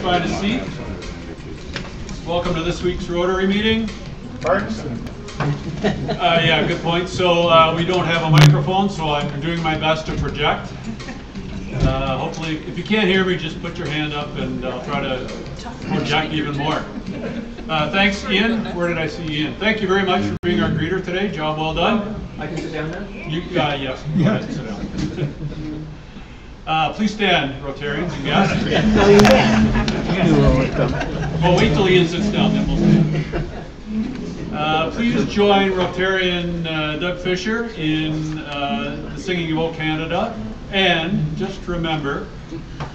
find a seat. Welcome to this week's Rotary meeting. Yeah, good point. So we don't have a microphone, so I'm doing my best to project. Hopefully, if you can't hear me, just put your hand up and I'll try to project even more. Thanks, Ian. Where did I see Ian? Thank you very much for being our greeter today. Job well done. I can sit down now? Yes, go ahead and sit down. Please stand, Rotarians and guests. Well, wait till Ian sits down, then we'll stand. Please join Rotarian Doug Fisher in the Singing of O Canada. And just remember,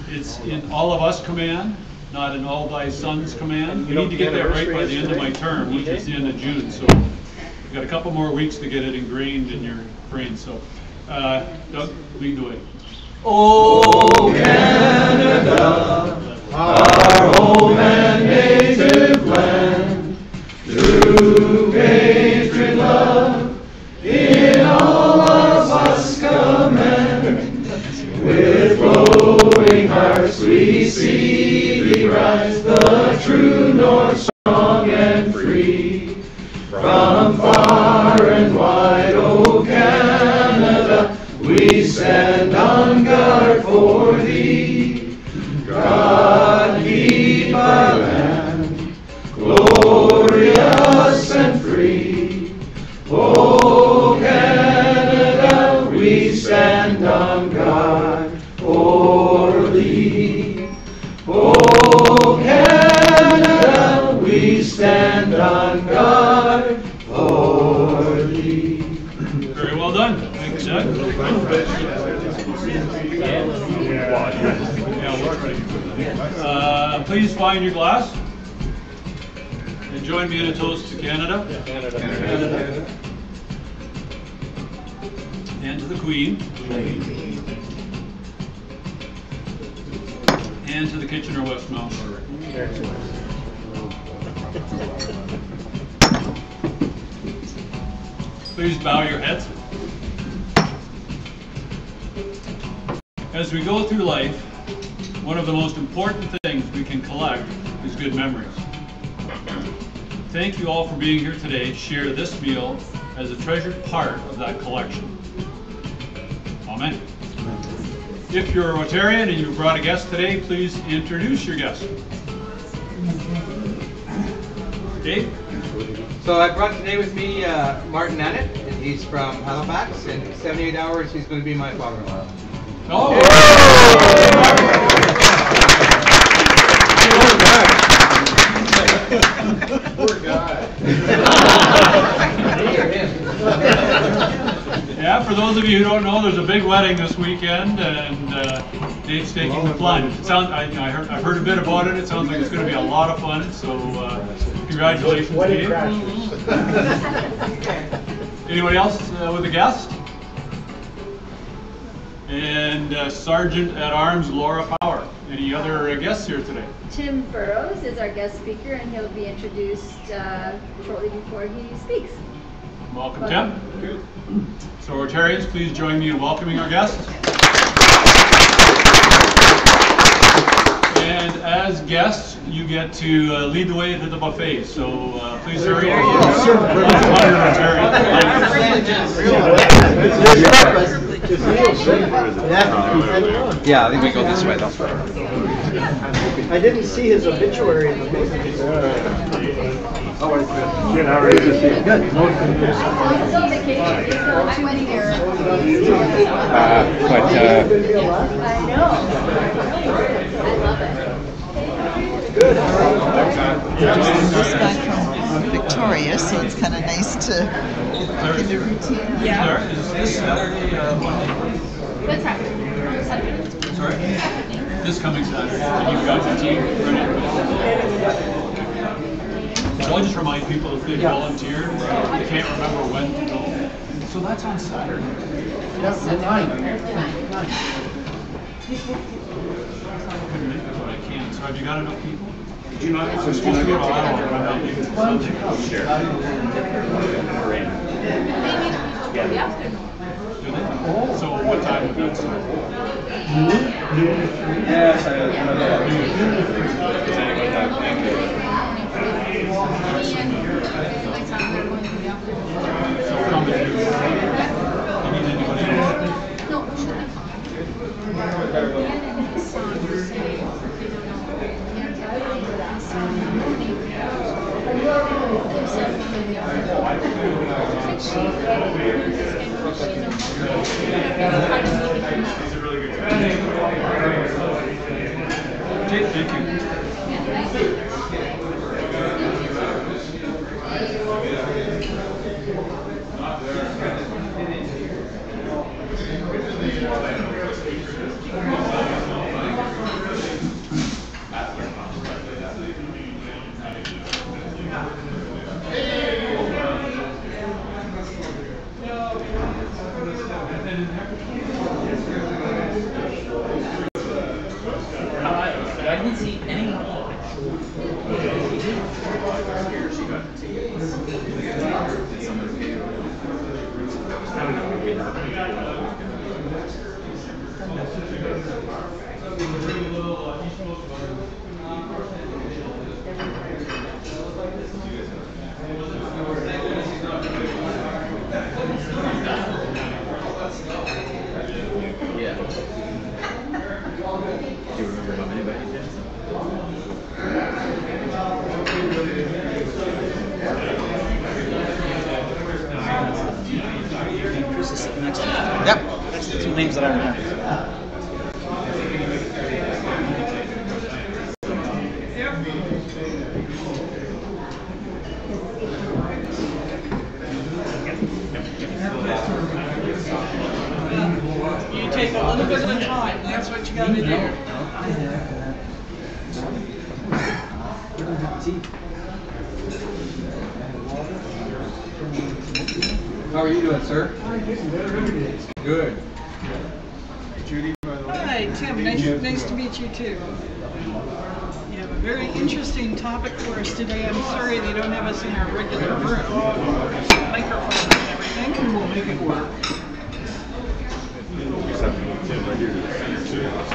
it's in all of us command, not in all thy sons command. We need to get that right by the end of my term, which is the end of June. So we've got a couple more weeks to get it ingrained in your brain. So, Doug, lead the way. O Canada, our home and native land, through hatred, love, in all of us command. With glowing hearts we see thee rise, the true North, strong and free. From far and wide, O Canada, we stand on guard for thee. God keep our land glorious and free. O Canada, we stand on guard for thee. O Canada, we stand on guard for thee. Very well done. Thanks, Doug. Please find your glass and join me in a toast to Canada. Canada. And to the Queen. And to the Kitchener Westmount. Please bow your heads. As we go through life, one of the most important things we can collect is good memories. Thank you all for being here today to share this meal as a treasured part of that collection. Amen. If you're a Rotarian and you've brought a guest today, please introduce your guest. Dave? So I brought today with me Martin Annett, and he's from Halifax. In 78 hours, he's going to be my father-in-law. Oh! Poor guy. Yeah, for those of you who don't know, there's a big wedding this weekend, and Dave's taking the plunge. I've heard a bit about it. It sounds like it's going to be a lot of fun. So, congratulations, Dave. Anybody else with a guest? And Sergeant at Arms Laura Power. Any other guests here today? Tim Buroows is our guest speaker, and he'll be introduced shortly before he speaks. Welcome, Tim. So, Rotarians, please join me in welcoming our guests. And as guests, you get to lead the way to the buffet. So please hurry. Yeah, I think we go this way though. I didn't see his obituary in the paper. Oh, it's good. How are you? Good. He's on vacation. He's going to here. I know. I love it. Good. Just back from Victoria, so it's kind of nice to get into routine. Yeah. Is this Saturday Monday? That's right. Saturday. Sorry? This coming Saturday. And you've got your team ready? So I'll just remind people if they volunteered, they can't remember when to go. So that's on Saturday. That's the night. Couldn't make it, but I can. So have you got enough people? Did you not? So it's supposed to go to Ottawa, but I'm not leaving until Sunday. Sure. Do they? So what time would that start? Yes, Okay, thank you. I didn't see anyone. Yeah. Do you remember how many by any chance? Chris is sitting next to me. Yep. That's the two names that I remember. You take a little bit at a time, that's what you gotta do. How are you doing, sir? Good. Judy, by the way. Hi, Tim, nice to meet you too. You have a very interesting topic for us today. I'm sorry they don't have us in our regular room. Microphones and everything. We'll make it work.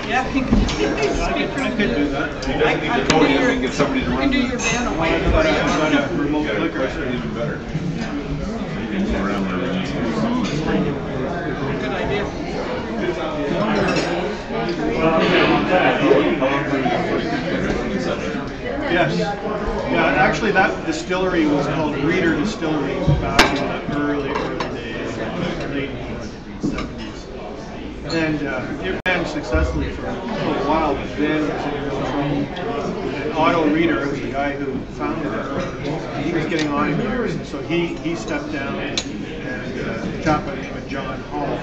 Yeah, you can speak from I could do that. I can get somebody to run. You can do your van away. I've got a remote clicker. Even better. Good idea. Yes. Yeah, actually that distillery was called Reader Distillery back in the early days, late 70s. And it ran successfully for a while, but then it was in real trouble. And Otto Reader, who was the guy who founded it, he was getting on in years, and so he stepped down, and a chap by the name of John Hall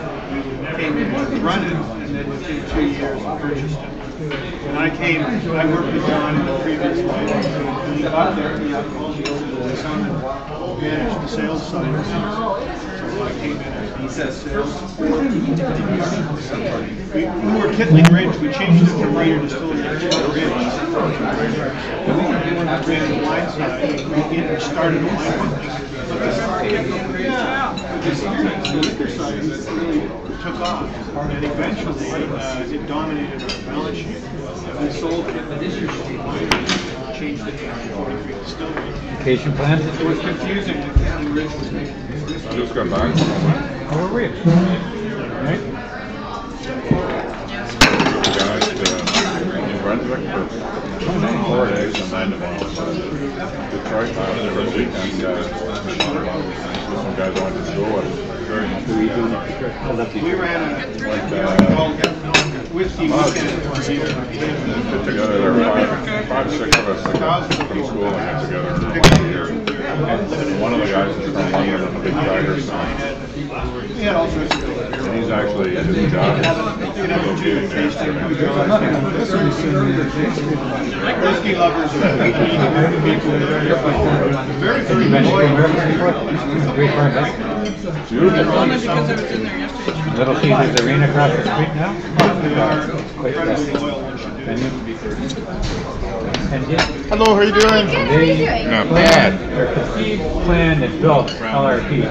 came in to run it, and then within 2 years purchased it. And I worked with John in the previous life. When he got there, he had called me over to come and manage the sales side of things. So I came in as sales. We were Kittling Ridge. We changed it from Reader Distillery to Kittling Ridge. I ran the wine side. We started a wine company. Yeah, the liquor side really took off, and eventually it dominated our balance sheet. We sold it, changed it to 43 Distillery. Vacation plan? It was confusing. The Kittling Ridge was making it. I just got back from How were we? Right? guys in Brunswick for 4 days and then Detroit for the weekend. Some guys wanted to go and very We ran a whiskey weekend put together. There were five, 6 of us from school and got together once a year. And one of the guys is from London and a big driver, so We had all sorts of things. and he's actually his job is locating there. Whiskey lovers are very, very Only because I was in there yesterday. Little Caesar's Arena across the street now? They are Quite incredibly fast. loyal once you do. And yeah, Hello, how are you doing? Good, how are you doing? Not bad. they're conceived, planned, and built LRP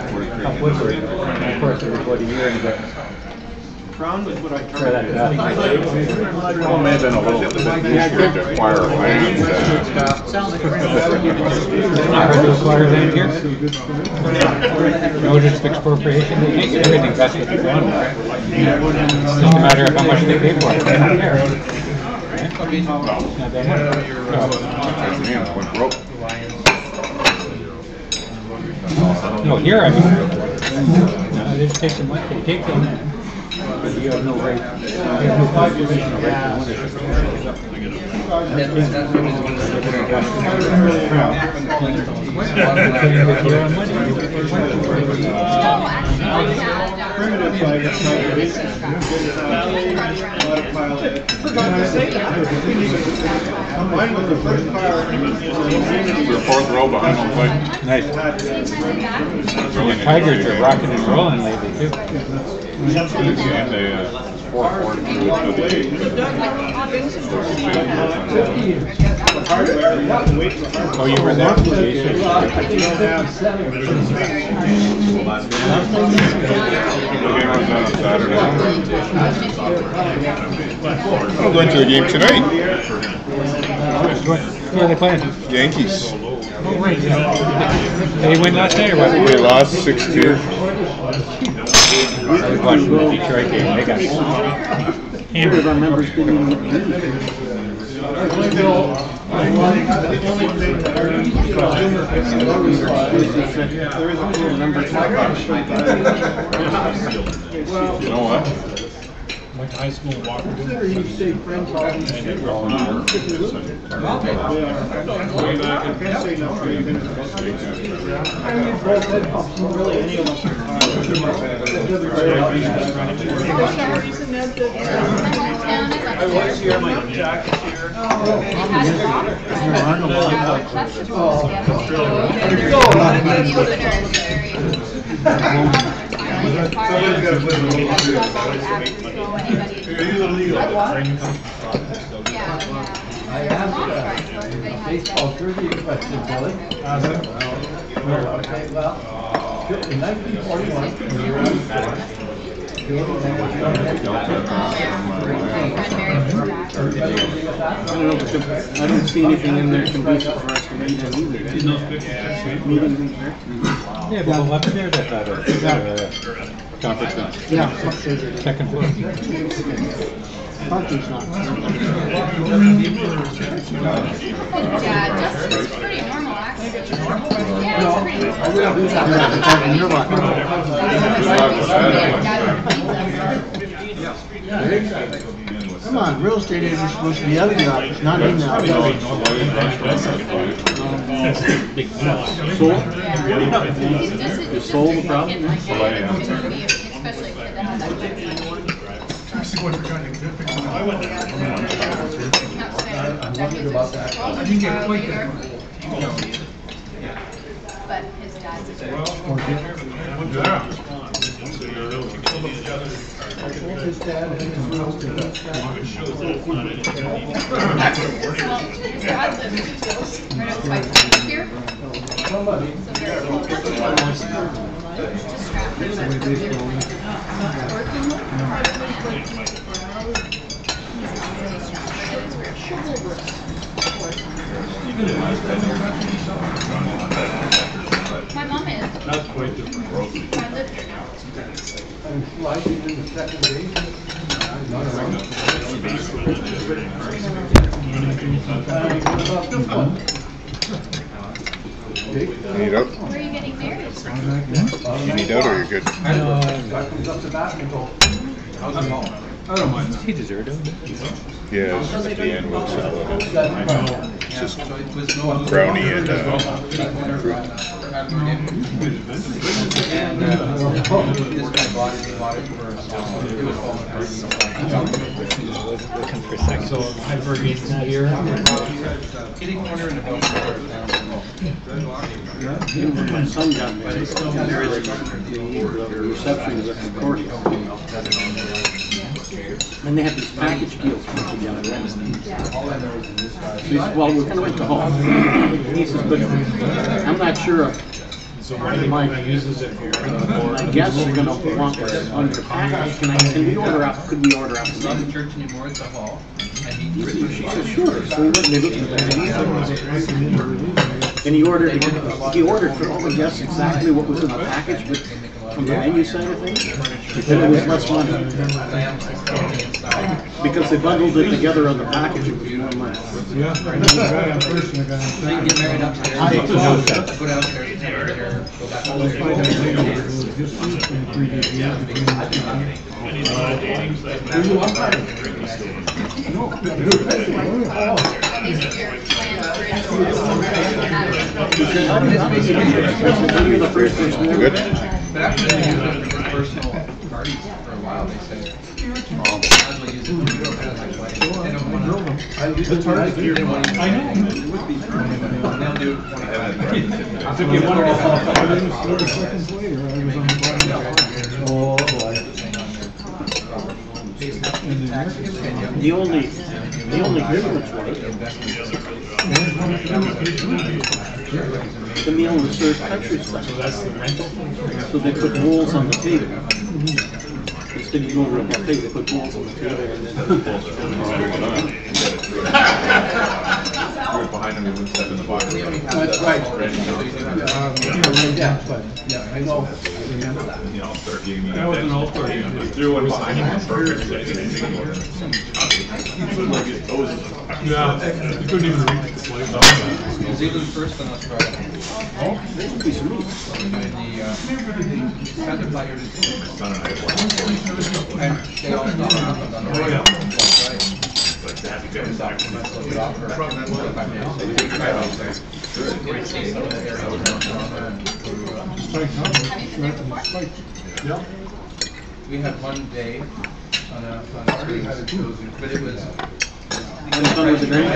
up Woodward. And of course, it was about a year and a bit. Crown was what I For that targeted. Well, it may have been a little bit easier to acquire land. Hard to acquire land here. No just expropriation, they can't get everything, that's what you want. It's just a matter of how much they pay for it. They don't care. Not that much. Went broke. No, here I mean. No, they just take the money, they take them, but you have no right, you have no constitutional right to ownership. Primitive private mine was the first car. We're fourth row behind on plate. Nice. The Tigers are rocking and rolling lately too. And they, 4-4 through to the 8. Oh, you were there? The game was on Saturday. I'm going to a game tonight. Who are they playing? Yankees. Oh, right. They win last night or what? We lost 6-2. I was watching the Detroit game. They got hammered. Our members didn't even You know what? Went to high school in Walker. Way back, I can't say no. Really, any of us are I was here, my jacket's here. baseball trivia question, Billy. Okay, well, in 1941, I don't see anything in there conducive for us to meet either. Yeah, but up there, that conference room. Yeah. Second floor. Parking's not. Yeah, Justin's pretty normal, actually. Yeah, Come on, real estate agent is supposed to be out of the office, not in the office. You sold the property? Especially for but his dad's His dad and his here. My mom is. That's quite different. I live here now. sliding in the second base. You need out? Where are you getting married? You need out or you're good? I don't mind. He deserved it. Yeah, at the end was it's just brownie and fruit. And this guy bought it for Looking for sex. So Hybergate's not here. kitty corner in the building. My son got married. The reception was at the court. And they have these package deals put together. So he said, well, we're going to rent the home. He says, but I'm not sure. So my uses it for I guess they're going to want us under the package. Can we order out? Could we order out? It's not the church anymore, it's a hall. And She said, sure. So we went and they looked at that. And he ordered for all the guests exactly what was in the package, but from the menu side of things, then it was less money. Because they bundled it together on the package, it was more money. Yeah, I know the guy on first and the guy on So you can get married upstairs. I Go know. downstairs, go downstairs, take a chair, go back I'll find out upstairs. later, it was just in 3 days. Good? But actually, they use it for personal parties for a while, they say. Might as well use it. They don't want to. It's hard to hear. I know. They'll do 25. I took you 30 seconds later, I was on the bottom. Oh, boy. The only difference was the meal and serve country stuff. So they put bowls on the table. Instead of going to a buffet, they put bowls on the table and then. Behind him, he would step in the box. That's right. Yeah, I know. The all-star game. That was an all-star game. He threw one behind him, perfect. Yeah, you couldn't even reach the slide down. New Zealand first and Australia. Oh, that would be sweet. The Panther Flyers Son and I watched. and they all stopped on the right. Like that, because I we had one day on a cruise, but it was. Fun with the drink?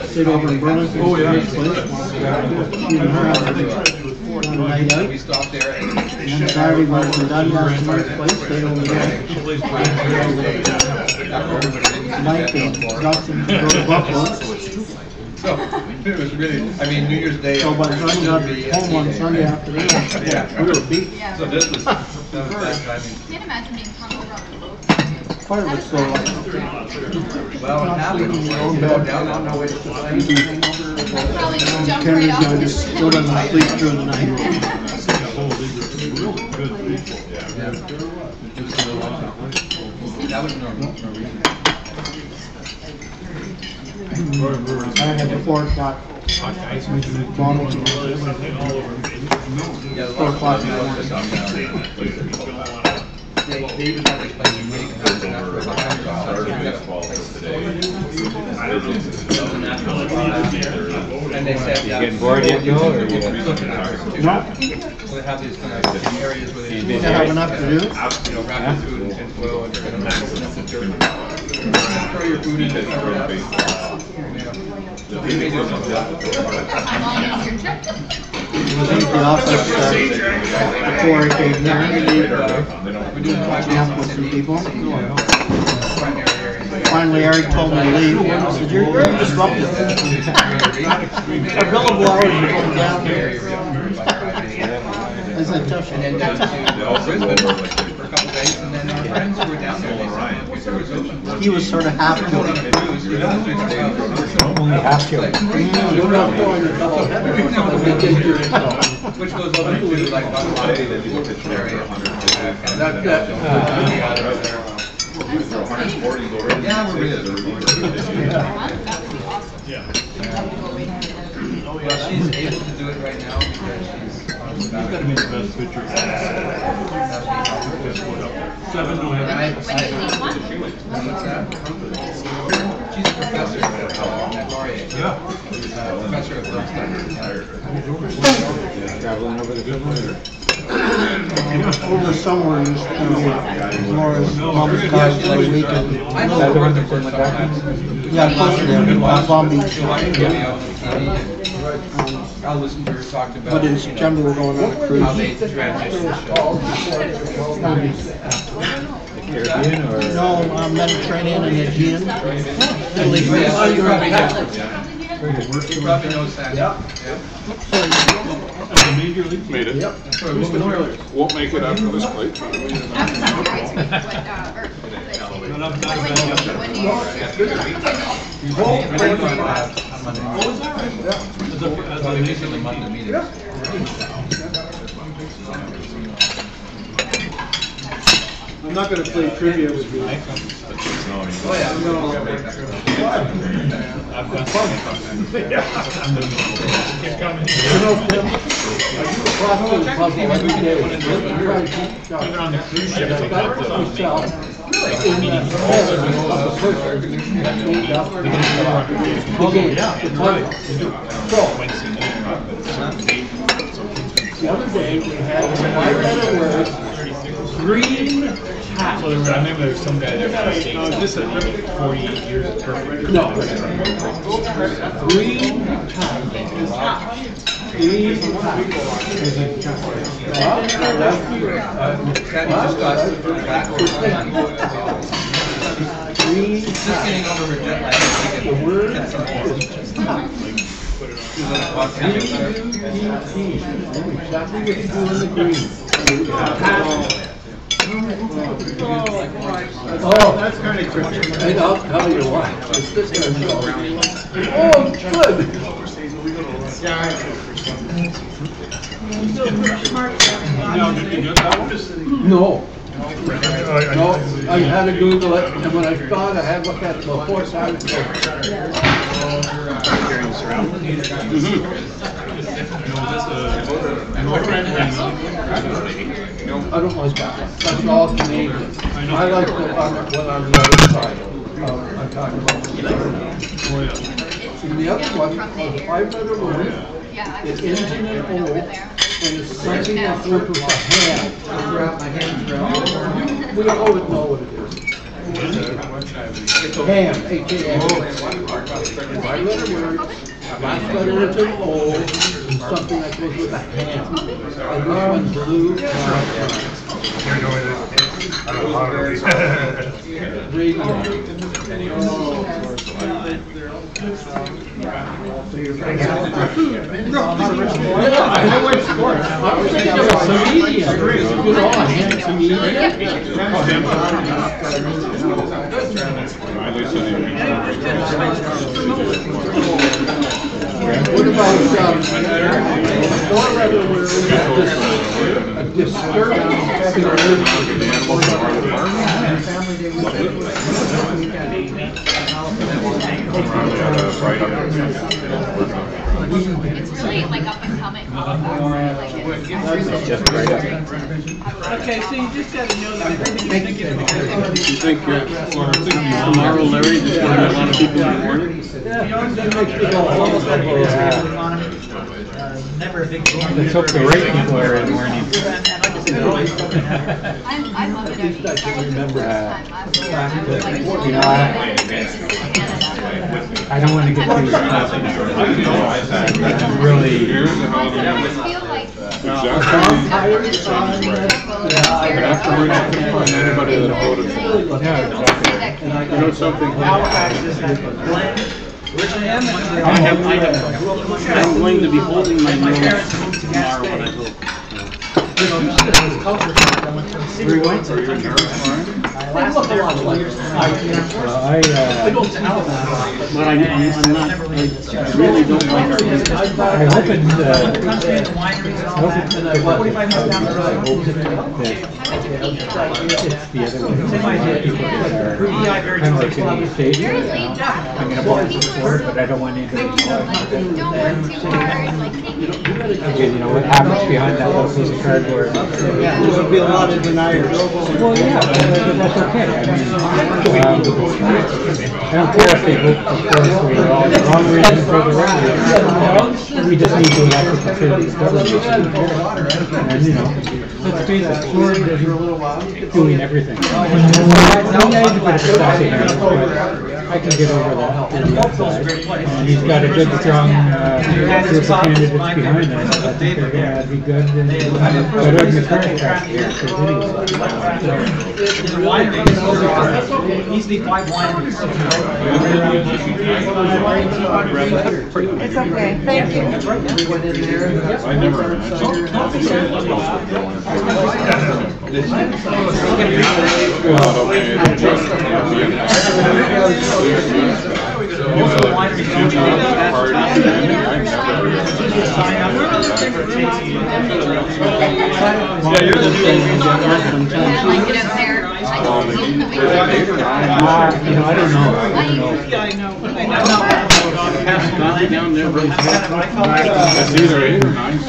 Stayed over in Buroows. Oh, yeah. We stopped there and And Saturday went to Dunbar's place, stayed over there. Mike and got them to go to Buffalo. so it was really, I mean, New Year's Day. So by the time we got home on Sunday afternoon, we were beat. So this was, that was bad timing. Can't imagine being hungover on the boat. Part of it's so like. Well, it happened. You go down, I don't know which Probably just jump Kenny's right off. gonna just go down and sleep through the night. That was normal. I had before it got bottles of Yeah, 4 o'clock in the morning. They even had like playing waiting house and after started baseball today. and they said You getting bored yet, Joe, or you? No, So they have these kind of areas where they you have enough to do. you know, wrap your food in foil and throw your food in and cover it up. How long is your trip? It was in the office before I came here. We're doing 5 days Camp in with some Sydney. people. Primary area. Finally, Eric told me to leave. I said, "You're very disruptive." Our billable hours are going down here. I said, "Tough." And then down to Brisbane for a couple days, and then our friends who were down there, they said, "Okay, so it's open." He was sort of half We're going on a joking. cruise, we're going to do Only half killed. which goes over to like one area. Yeah, we're really. Well, she's able to do it right now because she's on the You've got to be the best pitcher. 7 to 1. What's that? She's a professor at Laurier. Yeah. Professor of film studies. Traveling over the good weather. Over the summer, we used to do more as mom's guys like weekend. I know her the first time. Yeah, close to there, Palm Beach. She'll watch me on TV. I'll listen to her talk about. But in September, we're going on a cruise. How they transition. The Caribbean or? No, Mediterranean and Aegean. Italy. You probably know Sam. Made it. Won't make it after this plate. When do you I'm not going to play trivia with you. Oh, yeah. Even on the cruise ship, they have to The other day, we had green hat. So I remember there was some guy there that stayed 48 years of perfect. No. Green hat. Green The word is exactly what you do in the green. Oh, that's kind of cryptic. And I'll tell you what. It's this kind of oh, good. No. No, I had to Google it, and when I thought I had looked at it before, so I was I don't like that. That's all Canadian. I like the one on the other side. I'm talking about. And the other one, the 5-letter word, it's engine and O, and it's something that's worked with a hand. We all would know what it is. Ham, H-A-M. 5-letter word, last letter is an O, and something that goes with a hand. And this one's blue. Radio. What about four-letter word? A disturbance. It's really like up and coming. Just right up. Okay, so you just got to know that everything you're thinking about. You think tomorrow, Larry, there's going to be a lot of people in the morning? Never a big fan. Let's hope the right people are in the morning. I love it. I don't want to get too really. Afterwards, anybody that voted for it. Yeah, exactly. You know something? I'm going to be holding my nose tomorrow when I go. Where are you going? But I'm not, I really don't like our business. I hope it, it's the other way. Kind of like in the stage right now. I'm going to borrow support, but I don't want anybody to know. Again, you know what happens behind that little piece of cardboard. Yeah, there would be a lot of deniers. Well, yeah, but that's okay. I mean, I don't care if they vote, of course, for the wrong reason for the right reason. We just need to elect a conservative government. And, you know, let's face it, Ford isn't doing everything. I can get over that. And he's got a good, strong group of candidates behind him. I think they're going to be good. And better than the current tax here. Easily 5 wineries. It's okay, thank you. I never imagined. Most of the wineries don't do I don't know. Yeah, I know. Down there, It's either 8 or 9.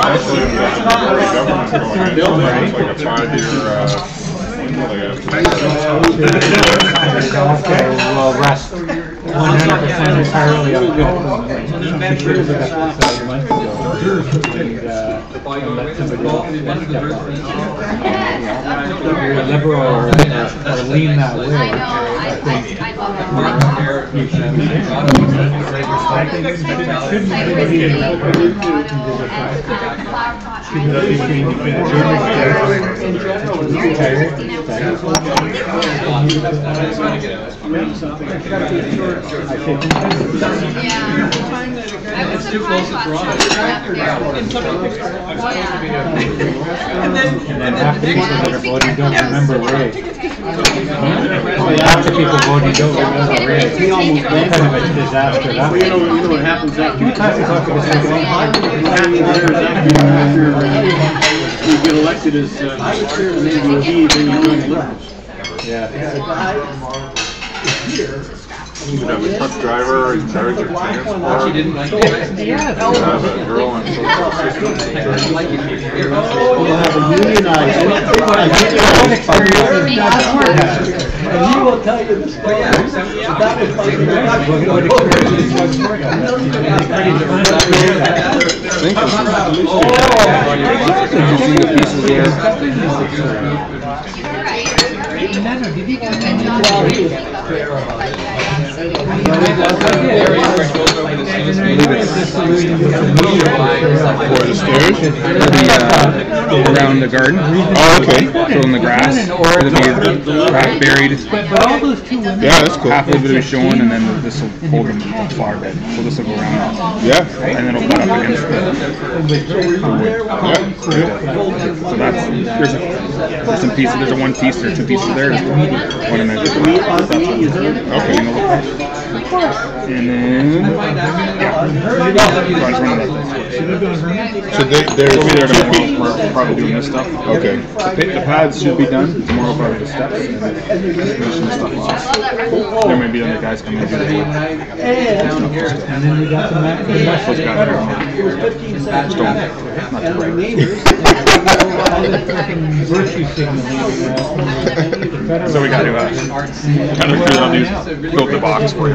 Actually, the government's going to it's like a 5-year, Well, rest 100% entirely on good. Years ago, months ago, and let somebody else step up. If you're a liberal or lean that way, I think you should be there. I think it shouldn't be It's too close to Toronto. And then half the people that are voting don't remember Ray. Half the people voting don't remember Ray. It's kind of a disaster. That way. You know what happens after You talk about the you get elected as chair of the ADP, then you join the Liberals. Yeah. You could have a truck driver in charge of transport. She didn't like it. You could have a girl on social systems in charge of We'll have a unionized and he will tell you the story. That was For the stairs? Around the garden. Oh, okay. Fill in the grass. It'll be half buried. Yeah, that's cool. Half of it will be shown, and then this will hold them far bit. So this will go around. Yeah. And then it'll butt up against the wood. So that's there's some pieces. There's a one piece. There's two pieces there. One of measure. Okay. And then So they'll be there tomorrow. We're probably doing this stuff. Okay. The pads should be done. Tomorrow probably the steps and finishing the stuff off. There may be other guys coming in. And then we got the map. Virtue signaling. So we got to kind of build the box for you.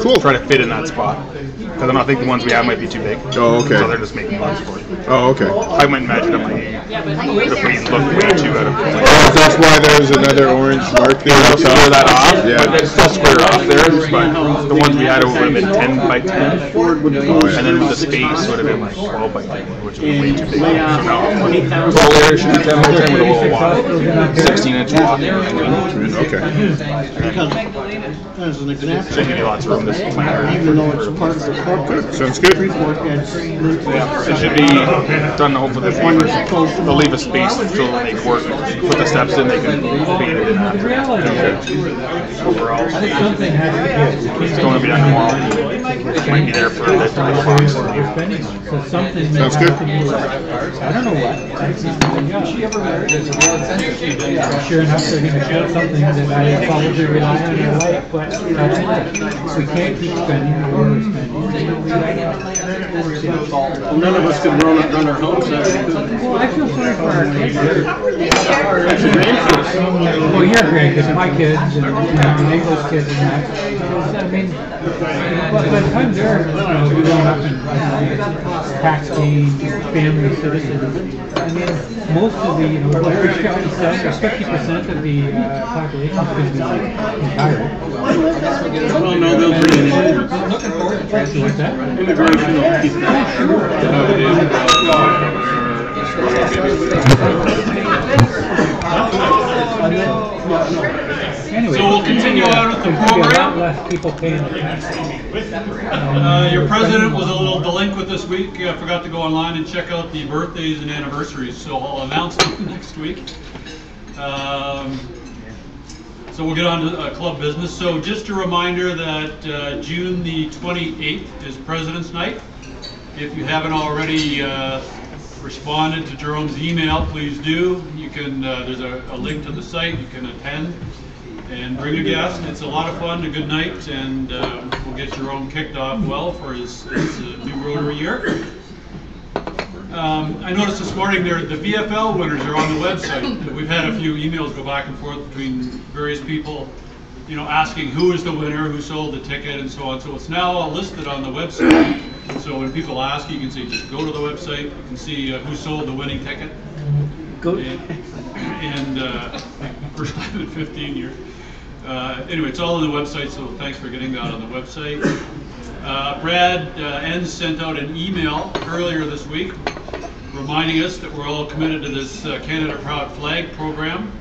Cool. Try to fit in that spot. Because I don't think the ones we have might be too big. Oh, okay. So they're just making box for you. Oh, okay. I went and measured them. If we look way too out of it. Oh, that's why there's another orange mark there. I'll square that off. Yeah. But it's still square off there. But the ones we had would have been 10 by 10. And then the space would have been like 12 by 10, which would be way too big. So now, the whole area should be 10 by 10 with a little wide. 16-inch walk in between. Okay. As an example, Should give you lots of room this planter. even though it's part of the corporate, Sounds good. Yeah, it should be done hopefully this winter. They'll leave a space so they can work, put the steps in, they can fade it in after. Overall, it's going to be done tomorrow. It might be there for a bit. Sounds good. I don't know what. Sure enough, they're going to show something that I probably rely on or like, but that's it. We can't keep spending the way we're spending. Well, none of us could run our homes that way. Well, I feel sorry for our kids. That's a grandkids. Well, your grandkids, my kids, and Nicholas' kids, and that. I mean, by the time they're growing up and tax-paying family citizens, I mean, most of the, 50% of the population is going to be retired. Well, no, they'll bring in immigrants. What's that? Immigration will keep that. Sure. Anyway. So we'll continue on with the There's gonna be a lot program. less people paying attention. Your president was a little delinquent this week. I forgot to go online and check out the birthdays and anniversaries, so I'll announce them next week. So we'll get on to club business. So just a reminder that June the 28th is President's Night. If you haven't already responded to Jerome's email, please do. You can. There's a link to the site. You can attend and bring a guest. It's a lot of fun, a good night, and we'll get Jerome kicked off well for his new Rotary year. I noticed this morning the VFL winners are on the website. We've had a few emails go back and forth between various people, you know, asking who is the winner, who sold the ticket, and so on. So it's now all listed on the website. So when people ask, you can say just go to the website. You can see who sold the winning ticket. Go. And first time in 15 years. Anyway, it's all on the website, so thanks for getting that on the website. Brad Enns sent out an email earlier this week reminding us that we're all committed to this Canada Proud Flag program.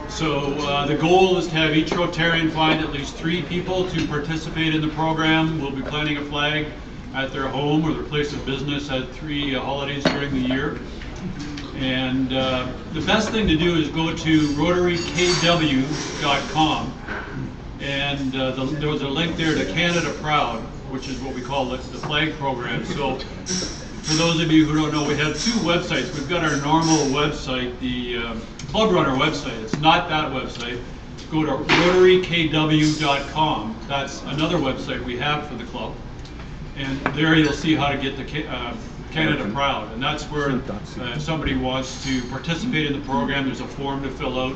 So the goal is to have each Rotarian find at least 3 people to participate in the program. We'll be planting a flag at their home or their place of business at 3 holidays during the year. And the best thing to do is go to rotarykw.com, and there was a link there to Canada Proud, which is what we call the flag program. So for those of you who don't know, we have 2 websites. We've got our normal website, the Club Runner website. It's not that website. Go to rotarykw.com. That's another website we have for the club. And there you'll see how to get the Canada Proud. And that's where if somebody wants to participate in the program, there's a form to fill out.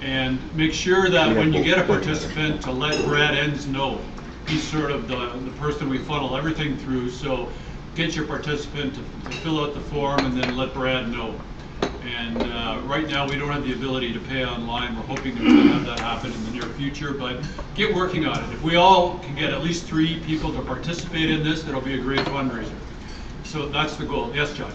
And make sure that when you get a participant to let Brad Enns know. He's sort of the person we funnel everything through. So get your participant to fill out the form and then let Brad know. And right now we don't have the ability to pay online. We're hoping to have that happen in the near future, but get working on it. If we all can get at least 3 people to participate in this, it'll be a great fundraiser. So that's the goal. Yes, John?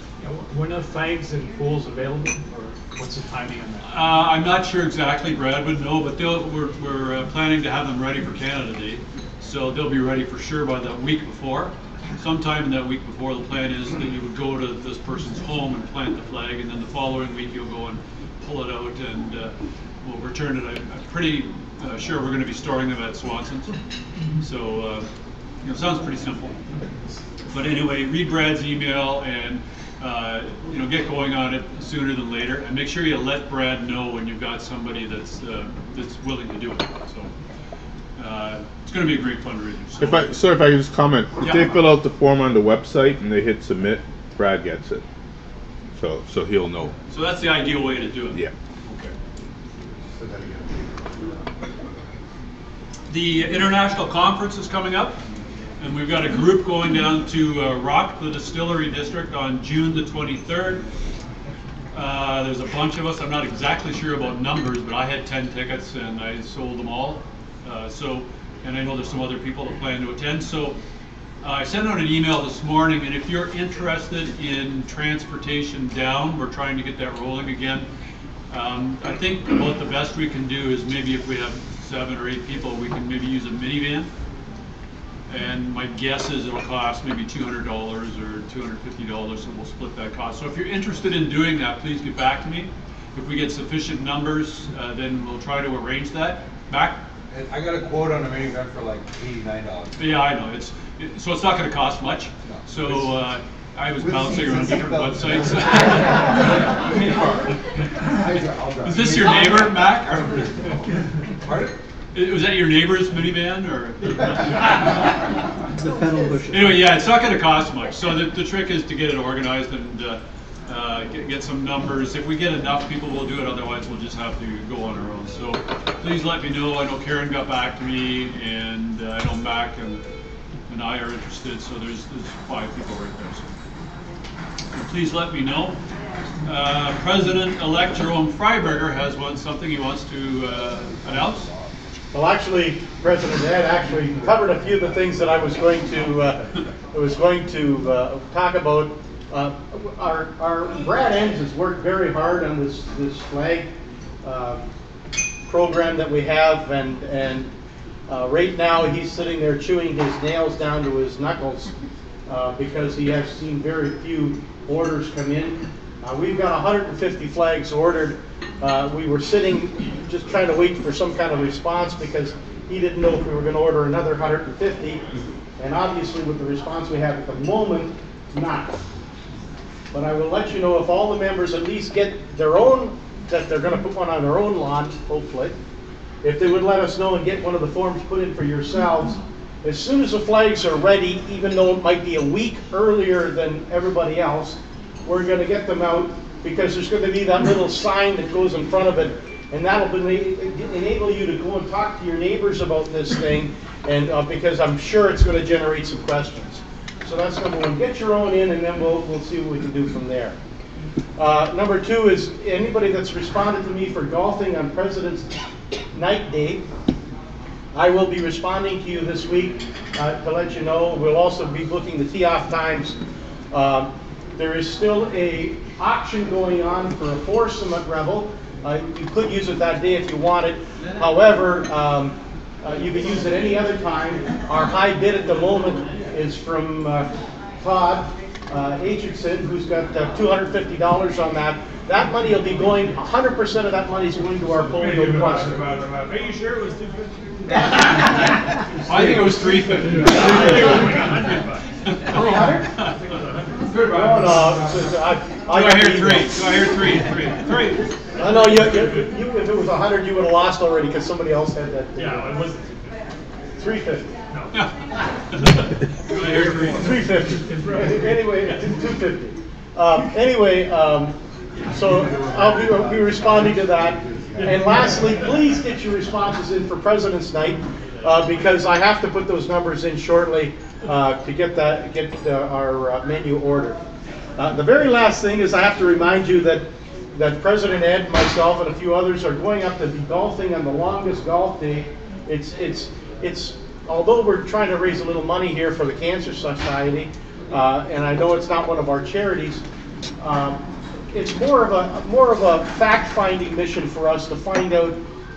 When are flags and pools available, or what's the timing on that? I'm not sure exactly. Brad would know, but we're planning to have them ready for Canada Day. So they'll be ready for sure by the week before. Sometime in that week before, the plan is that you would go to this person's home and plant the flag, and then the following week you'll go and pull it out and we'll return it. I'm pretty sure we're going to be storing them at Swanson's. So it sounds pretty simple. But anyway, read Brad's email and get going on it sooner than later, and make sure you let Brad know when you've got somebody that's willing to do it. So it's going to be a great fundraiser. So if I could just comment, if they fill out the form on the website and they hit submit, Brad gets it, so he'll know. So that's the ideal way to do it. Yeah. Okay. The international conference is coming up, and we've got a group going down to Rock, the Distillery District, on June the 23rd. There's a bunch of us. I'm not exactly sure about numbers, but I had 10 tickets and I sold them all. And I know there's some other people that plan to attend. So I sent out an email this morning, and if you're interested in transportation down, we're trying to get that rolling again. I think about the best we can do is maybe if we have 7 or 8 people, we can maybe use a minivan. And my guess is it'll cost maybe $200 or $250, and we'll split that cost. So if you're interested in doing that, please get back to me. If we get sufficient numbers, then we'll try to arrange that. Back? I got a quote on a minivan for like $89. Yeah, I know. So it's not going to cost much. No. So I was bouncing around different websites. Is this your neighbor, Mac? Pardon? Was that your neighbor's minivan, or? The pedal bush. Anyway, yeah, it's not going to cost much. So the trick is to get it organized and get some numbers. If we get enough people, we'll do it. Otherwise, we'll just have to go on our own. So please let me know. I know Karen got back to me, and I know Mac and I are interested. So there's 5 people right there. So please let me know. President-elect Jerome Freiberger has something he wants to announce. Well, actually, President Ed actually covered a few of the things that I was going to talk about. Our Brad Enns has worked very hard on this flag program that we have, and right now he's sitting there chewing his nails down to his knuckles because he has seen very few orders come in. We've got 150 flags ordered. We were sitting just trying to wait for some kind of response because he didn't know if we were going to order another 150, and obviously with the response we have at the moment, not. But I will let you know if all the members at least get their own, that they're going to put one on their own lawn, hopefully. If they would let us know and get one of the forms put in for yourselves, as soon as the flags are ready, even though it might be a week earlier than everybody else, we're going to get them out because there's going to be that little sign that goes in front of it, and that'll enable you to go and talk to your neighbors about this thing, and because I'm sure it's going to generate some questions. So that's number one. Get your own in, and then we'll see what we can do from there. Number two is anybody that's responded to me for golfing on President's Night Day, I will be responding to you this week to let you know. We'll also be booking the tee-off times. There is still a auction going on for a foursome at Rebel. You could use it that day if you wanted. However, you can use it any other time. Our high bid at the moment is from Todd Aitchison, who's got $250 on that. That money will be going, 100% of that money is going to our polio plus. Are you sure it was 250? I think it was 350. No, no. I hear three. So I hear three. I know you, if it was 100, you would have lost already because somebody else had that. Yeah, it was 350. No. I hear 350. Anyway, 250. Anyway, so I'll be responding to that. And lastly, please get your responses in for President's Night because I have to put those numbers in shortly to get our menu ordered. The very last thing is I have to remind you that President Ed, myself, and a few others are going up to be golfing on the longest golf day. It's although we're trying to raise a little money here for the Cancer Society, and I know it's not one of our charities. It's more of a fact-finding mission for us to find out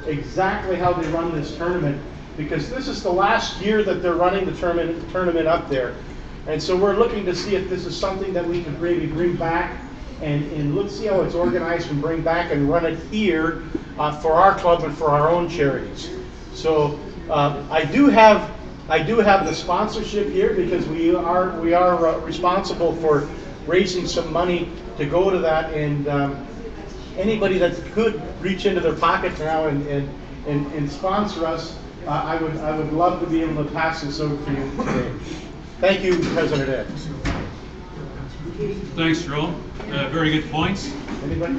exactly how they run this tournament, because this is the last year that they're running the tournament up there, and so we're looking to see if this is something that we can maybe bring back and let's see how it's organized and bring back and run it here for our club and for our own charities. So I do have the sponsorship here because we are responsible for raising some money to go to that, and anybody that could reach into their pocket now and sponsor us, I would love to be able to pass this over to you today. Thank you, President Ed. Thanks, Jerome. Very good points. Anybody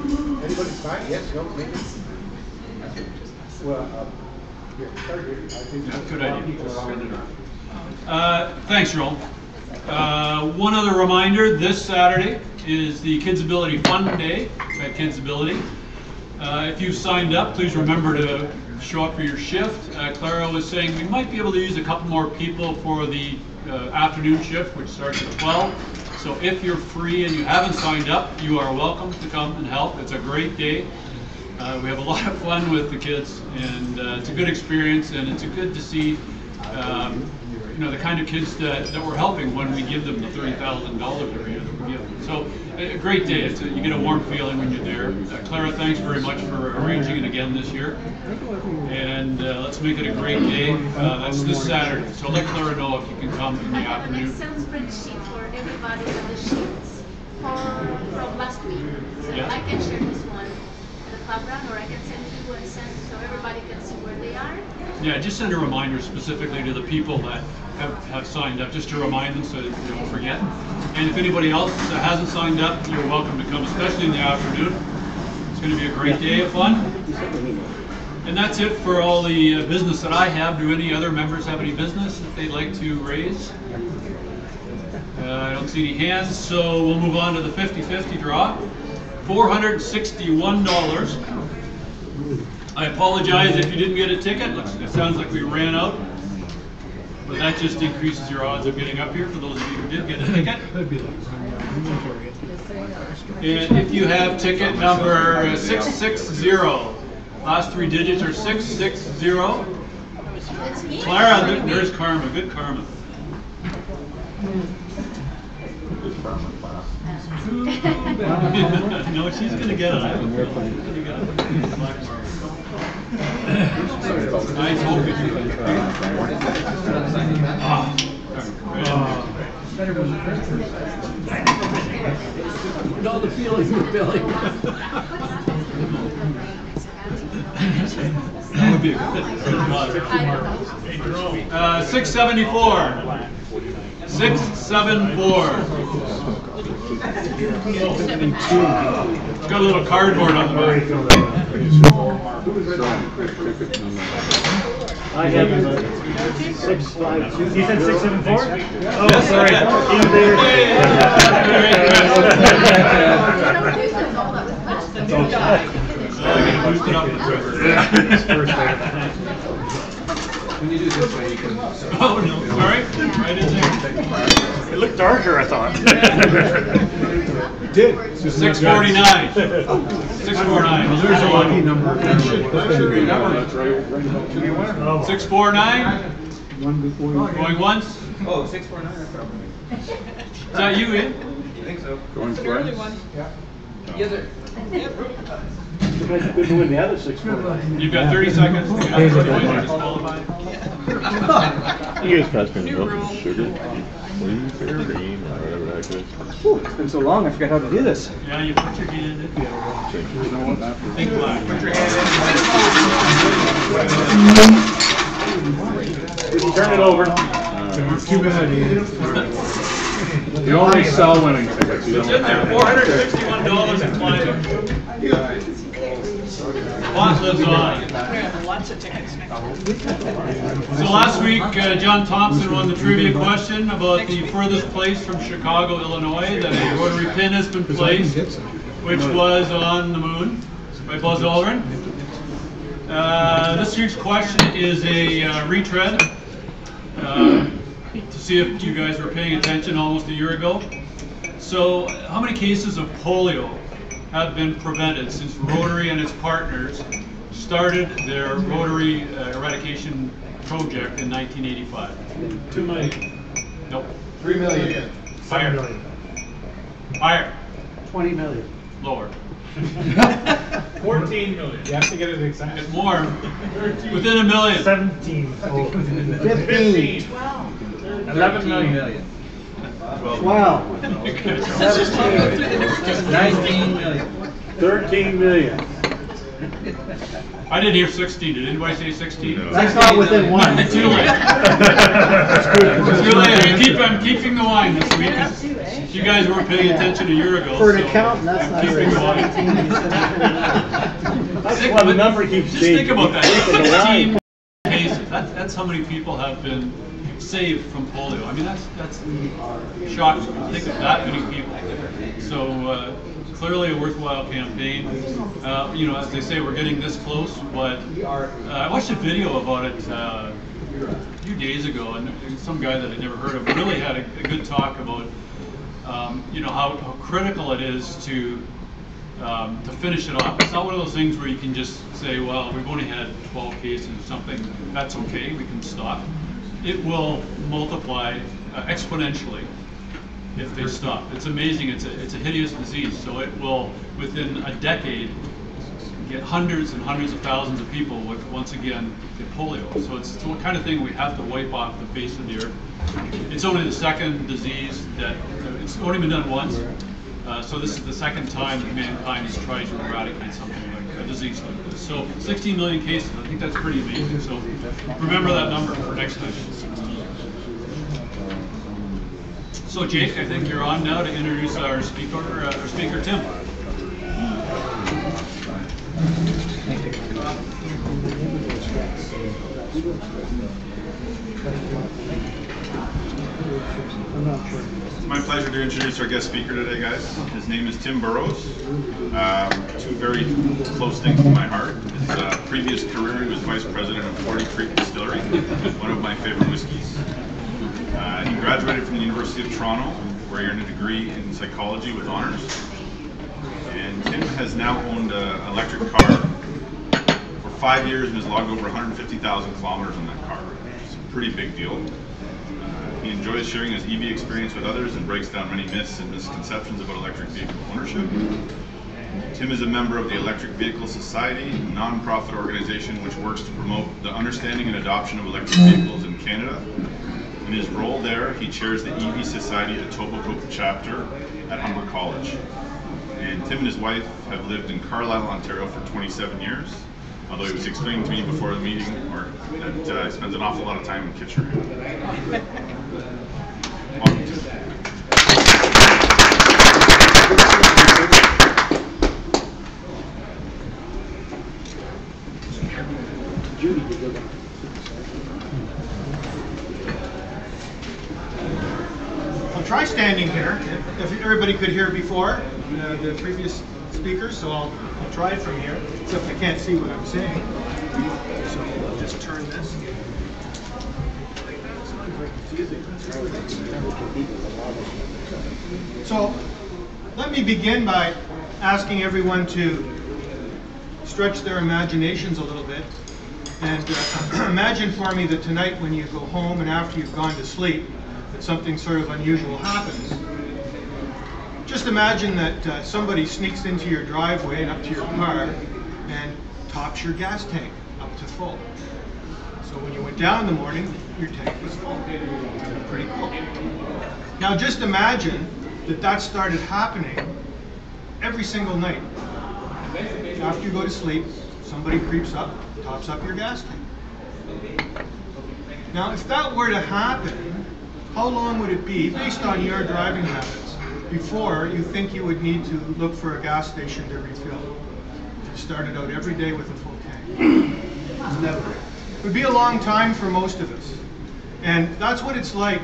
start? Yes, no, maybe. Well, here, start here. I think good idea. Thanks, Jerome. One other reminder, this Saturday is the Kids Ability Fun Day at Kids Ability. If you've signed up, please remember to show up for your shift. Clara was saying we might be able to use a couple more people for the afternoon shift, which starts at 12. So if you're free and you haven't signed up, you are welcome to come and help. It's a great day. We have a lot of fun with the kids, and it's a good experience, and it's good to see the kind of kids that we're helping when we give them the $30,000 every year that we give them. So a great day. You get a warm feeling when you're there. Clara, thanks very much for arranging it again this year. And let's make it a great day. That's this Saturday. So let Clara know if you can come in the afternoon. An Excel spreadsheet for everybody with the sheets from last week. So yeah. I can share this one at the club run, or I can send you and send so everybody can see where they are. Yeah, just send a reminder specifically to the people that have signed up, just to remind them so that they don't forget. And if anybody else hasn't signed up, you're welcome to come, especially in the afternoon. It's going to be a great day of fun. And that's it for all the business that I have. Do any other members have any business that they'd like to raise? I don't see any hands, so we'll move on to the 50-50 draw. $461. I apologize if you didn't get a ticket. It sounds like we ran out. But that just increases your odds of getting up here for those of you who did get a ticket. And if you have ticket number 660, Last three digits are 660. Clara, there's karma. Good karma. No, she's gonna get it. Nice hope. All the feelings you're feeling. That would be a good 674. 674. Got a little cardboard on the back. I have 652. You said 674? Oh, yes, sorry. When you do this way, you can. Oh no, sorry. Right in there. It looked darker, I thought. It did. 649. 649. There's a lucky number. 649. One before. Going once. Oh, 649. Is that you, Ian? I think so. Going It's an early twice? one. Yes, sir. Good to win the other 649. You've got 30 seconds. To You guys pass me the milk and sugar, please, or green, or whatever that is. It's been so long, I forgot how to do this. Yeah, you put your hand in it. You know what, not for Think black. Put your hand You can turn it over. Too bad, Ian. You only sell winning tickets. You It's don't in there. have $461 in climbing. Lot lives on. We're gonna have lots of tickets next week. So last week, John Thompson won the trivia question about the furthest place from Chicago, Illinois, that a rotary pin has been placed, which was on the moon by Buzz Aldrin. This week's question is a retread to see if you guys were paying attention almost a year ago. So, how many cases of polio have been prevented since Rotary and its partners started their Rotary eradication project in 1985? 2 million. Nope. 3 million. Higher. 7 million. Higher. 20 million. Lower. 14 million. You have to get it exact. It's more. Within a million. 17. 15. 11 million. 12. 19 million. 13 million. I didn't hear 16. Did anybody say 16? That's not within one. Too late. Too late. I'm keeping the wine this week. 'Cause you guys weren't paying attention a year ago. For an so accountant, that's I'm not keeping very the wine. That's why the number keeps Just changing. think about that. Keep it 16 alive. cases. That's how many people have been saved from polio. I mean, that's shocking to think of that many people. So clearly a worthwhile campaign. You know, as they say, we're getting this close. But I watched a video about it a few days ago, and some guy that I'd never heard of really had a good talk about you know how critical it is to finish it off. It's not one of those things where you can just say, well, we've only had 12 cases or something, that's okay, we can stop. It will multiply exponentially if they stop. It's amazing, it's a hideous disease, so it will, within a decade, get hundreds and hundreds of thousands of people would once again get polio. So it's the kind of thing we have to wipe off the face of the earth. It's only the second disease that, it's only been done once. So this is the second time that mankind has tried to eradicate something like a disease like this. So 16 million cases, I think that's pretty amazing. So remember that number for next time. So Jake, I think you're on now to introduce our speaker Tim. It's my pleasure to introduce our guest speaker today, guys. His name is Tim Buroows. Two very close things to my heart. His previous career, he was vice president of 40 Creek Distillery, one of my favorite whiskeys. He graduated from the University of Toronto, where he earned a degree in psychology with honors. And Tim has now owned an electric car 5 years and has logged over 150,000 kilometers on that car. It's a pretty big deal. He enjoys sharing his EV experience with others and breaks down many myths and misconceptions about electric vehicle ownership. Tim is a member of the Electric Vehicle Society, a non-profit organization which works to promote the understanding and adoption of electric vehicles in Canada. In his role there, he chairs the EV Society Etobicoke chapter at Humber College. And Tim and his wife have lived in Carlisle, Ontario for 27 years, although he was explaining to me before the meeting that he spends an awful lot of time in Kitchener. Welcome, Tim. I'll try standing here, if everybody could hear before, the previous speakers, so I'll try it from here, except I can't see what I'm saying. So I'll just turn this. So let me begin by asking everyone to stretch their imaginations a little bit and imagine for me that tonight when you go home and after you've gone to sleep that something sort of unusual happens. Just imagine that somebody sneaks into your driveway and up to your car and tops your gas tank up to full. So when you went down in the morning, your tank was full. Pretty cool. Now just imagine that that started happening every single night. After you go to sleep, somebody creeps up, tops up your gas tank. Now if that were to happen, how long would it be, based on your driving habits, before you think you would need to look for a gas station to refill? If you started out every day with a full tank. Never. It would be a long time for most of us. And that's what it's like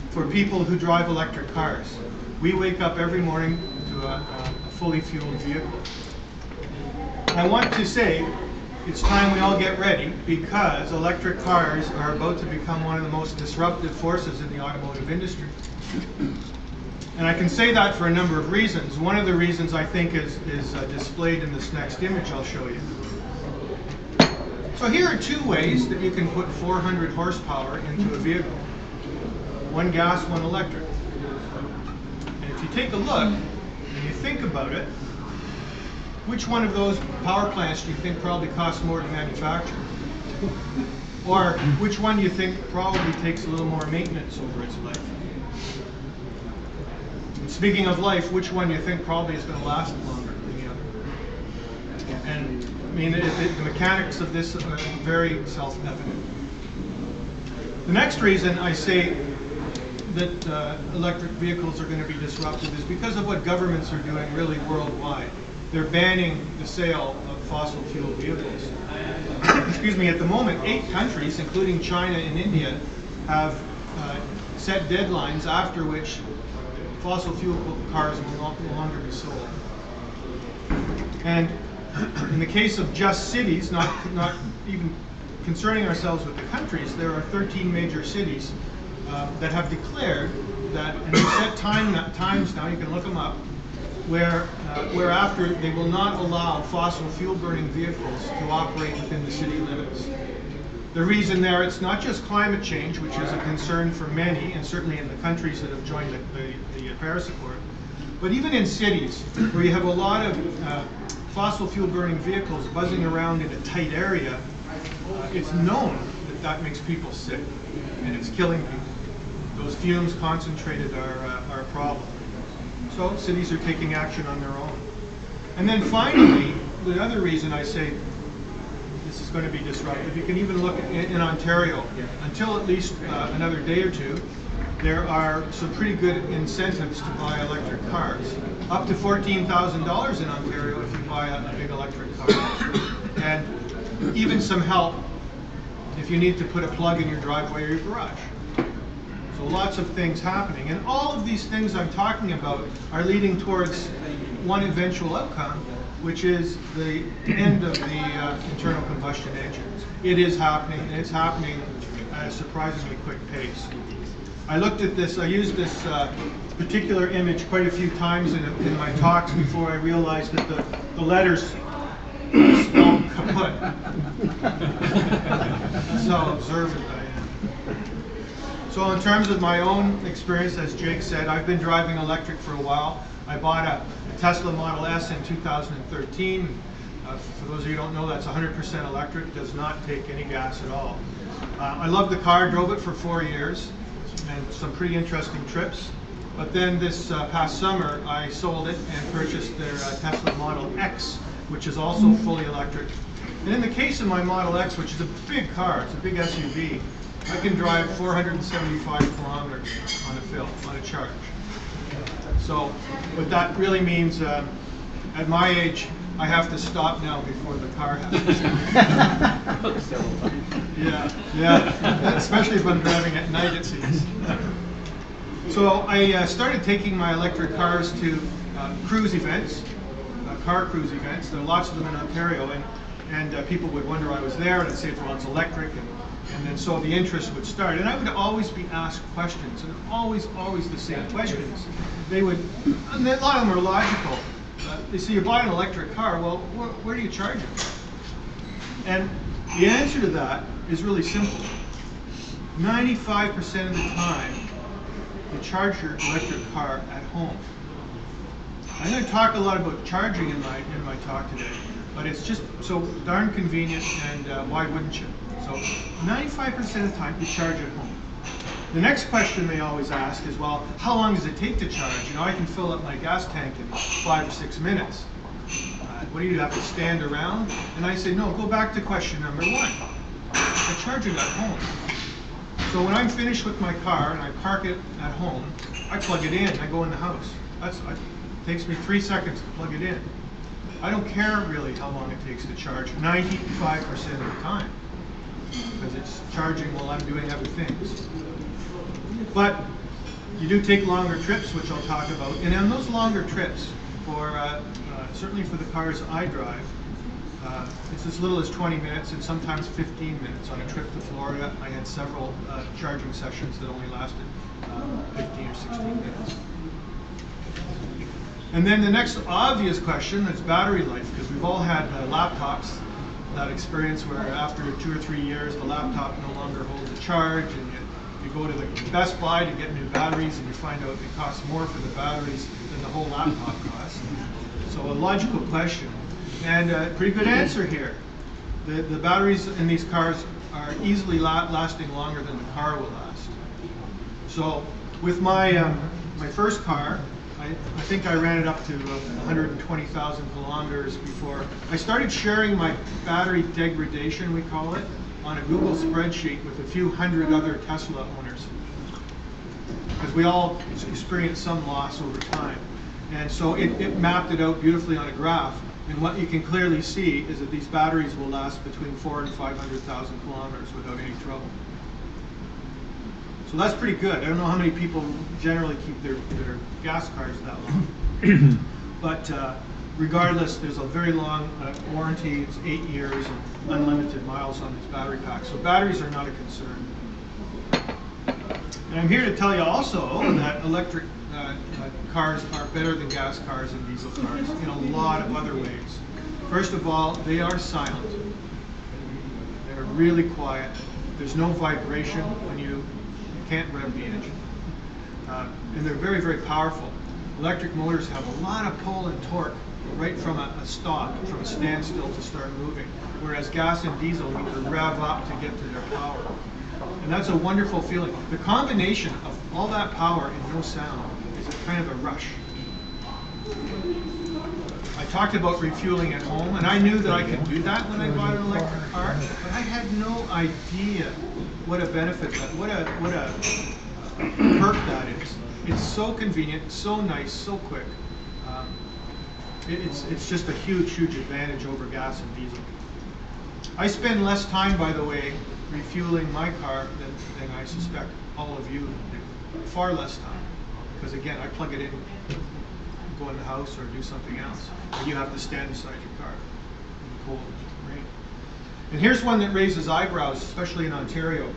for people who drive electric cars. We wake up every morning to a fully fueled vehicle. I want to say it's time we all get ready, because electric cars are about to become one of the most disruptive forces in the automotive industry. And I can say that for a number of reasons. One of the reasons I think is displayed in this next image I'll show you. So here are two ways that you can put 400 horsepower into a vehicle. One gas, one electric. And if you take a look and you think about it, which one of those power plants do you think probably costs more to manufacture? Or which one do you think probably takes a little more maintenance over its life? And speaking of life, which one do you think probably is going to last longer than the other? And I mean, the mechanics of this are very self-evident. The next reason I say that electric vehicles are going to be disruptive is because of what governments are doing really worldwide. They're banning the sale of fossil fuel vehicles. Excuse me, at the moment, 8 countries, including China and India, have set deadlines after which fossil fuel cars will no longer be sold. And in the case of just cities, not even concerning ourselves with the countries, there are 13 major cities that have declared that, and they've set times now, you can look them up, whereafter they will not allow fossil fuel burning vehicles to operate within the city limits. The reason there, it's not just climate change, which is a concern for many, and certainly in the countries that have joined the Paris Accord, but even in cities where you have a lot of fossil fuel burning vehicles buzzing around in a tight area, it's known that that makes people sick and it's killing people. Those fumes concentrated are a problem. So cities are taking action on their own. And then finally, the other reason I say this is going to be disruptive, you can even look in Ontario. Until at least another day or two, there are some pretty good incentives to buy electric cars. Up to $14,000 in Ontario if you buy a big electric car. And even some help if you need to put a plug in your driveway or your garage. So lots of things happening. And all of these things I'm talking about are leading towards one eventual outcome, which is the end of the internal combustion engines. It is happening, and it's happening at a surprisingly quick pace. I looked at this, I used this particular image quite a few times in my talks before I realized that the letters spelled put. That's how observant I am. So in terms of my own experience, as Jake said, I've been driving electric for a while. I bought a Tesla Model S in 2013. For those of you who don't know, that's 100% electric, does not take any gas at all. I love the car, drove it for 4 years, and some pretty interesting trips. But then this past summer, I sold it and purchased their Tesla Model X, which is also fully electric. And in the case of my Model X, which is a big car, it's a big SUV, I can drive 475 kilometers on a fill, on a charge. So what that really means, at my age, I have to stop now before the car happens. Yeah, especially if I'm driving at night, it seems. So I started taking my electric cars to cruise events, car cruise events. There are lots of them in Ontario, and people would wonder why I was there, and I'd say, well, it's electric, and then so the interest would start. And I would always be asked questions, and always the same questions. They would, and a lot of them are logical. They say, you buy an electric car, well, where do you charge it? And the answer to that is really simple. 95% of the time, you charge your electric car at home. I'm going to talk a lot about charging in my talk today, but it's just so darn convenient, and why wouldn't you? So 95% of the time, you charge at home. The next question they always ask is, well, how long does it take to charge? You know, I can fill up my gas tank in 5 or 6 minutes. What do you have to stand around? And I say, no, go back to question number 1. I charge it at home. So when I'm finished with my car and I park it at home, I plug it in, I go in the house. It takes me 3 seconds to plug it in. I don't care really how long it takes to charge 95% of the time, because it's charging while I'm doing other things. But you do take longer trips, which I'll talk about. And on those longer trips, certainly for the cars I drive, it's as little as 20 minutes and sometimes 15 minutes. On a trip to Florida, I had several charging sessions that only lasted 15 or 16 minutes. And then the next obvious question is battery life, because we've all had laptops, that experience where after 2 or 3 years, the laptop no longer holds a charge, and you go to the Best Buy to get new batteries, and you find out it costs more for the batteries than the whole laptop costs. So a logical question, and a pretty good answer here. The batteries in these cars are easily lasting longer than the car will last. So with my first car, I think I ran it up to 120,000 kilometers before I started sharing my battery degradation, we call it, on a Google spreadsheet with a few hundred other Tesla owners, because we all experience some loss over time. And so it mapped it out beautifully on a graph, and what you can clearly see is that these batteries will last between 400,000 and 500,000 kilometers without any trouble. So that's pretty good. I don't know how many people generally keep their gas cars that long. But regardless, there's a very long warranty. It's 8 years and unlimited miles on these battery packs. So batteries are not a concern. And I'm here to tell you also that electric cars are better than gas cars and diesel cars in a lot of other ways. First of all, they are silent. They're really quiet. There's no vibration when you can't rev the engine. And they're very, very powerful. Electric motors have a lot of pull and torque right from a stop, from a standstill to start moving, whereas gas and diesel need to rev up to get to their power. And that's a wonderful feeling. The combination of all that power and no sound is a kind of a rush. I talked about refueling at home, and I knew that I could do that when I bought an electric car, but I had no idea what a benefit that, what a perk that is. It's so convenient, so nice, so quick. It's just a huge, huge advantage over gas and diesel. I spend less time, by the way, refueling my car than I suspect all of you do. Far less time. Because again, I plug it in, go in the house or do something else. And you have to stand beside your car in the cold rain. And here's one that raises eyebrows, especially in Ontario.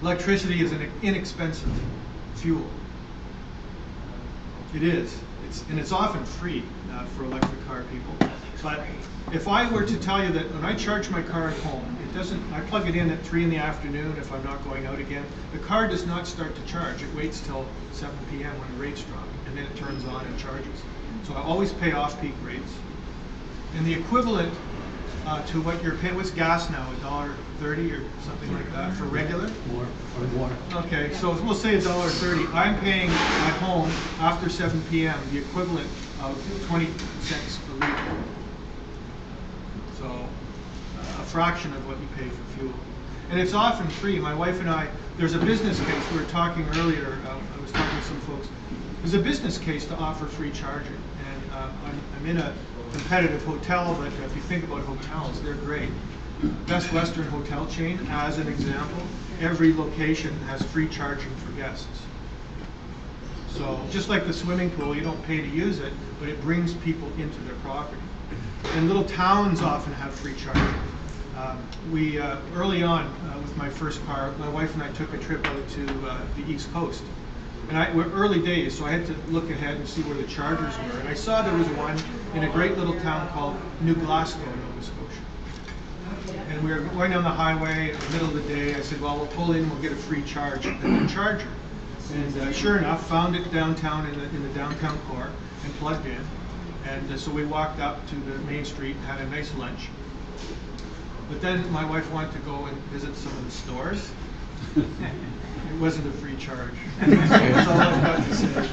Electricity is an inexpensive fuel. It is. it's often free for electric car people. But if I were to tell you that when I charge my car at home, I plug it in at 3 in the afternoon if I'm not going out again, the car does not start to charge. It waits till 7 p.m. when the rates drop, and then it turns on and charges. So I always pay off-peak rates. And the equivalent to what you're paying, what's gas now, $1.30 or something like that for regular? More, or water. Okay, so we'll say $1.30. I'm paying at home after 7 p.m. the equivalent of 20 cents a liter. So a fraction of what you pay for fuel. And it's often free. My wife and I, there's a business case, we were talking earlier, I was talking to some folks, there's a business case to offer free charging. And I'm in a competitive hotel, but if you think about hotels, they're great. Best Western hotel chain, as an example, every location has free charging for guests. So just like the swimming pool, you don't pay to use it, but it brings people into their property. And little towns often have free charging. Early on, with my first car, my wife and I took a trip out to the East Coast. And we're early days, so I had to look ahead and see where the chargers were. And I saw there was one in a great little town called New Glasgow, Nova Scotia. And we were going down the highway in the middle of the day. I said, well, we'll pull in, we'll get a free charge at the charger. And sure enough, found it downtown in the downtown core and plugged in. And so we walked up to the main street and had a nice lunch. But then my wife wanted to go and visit some of the stores. It wasn't a free charge. That's all I've got to say.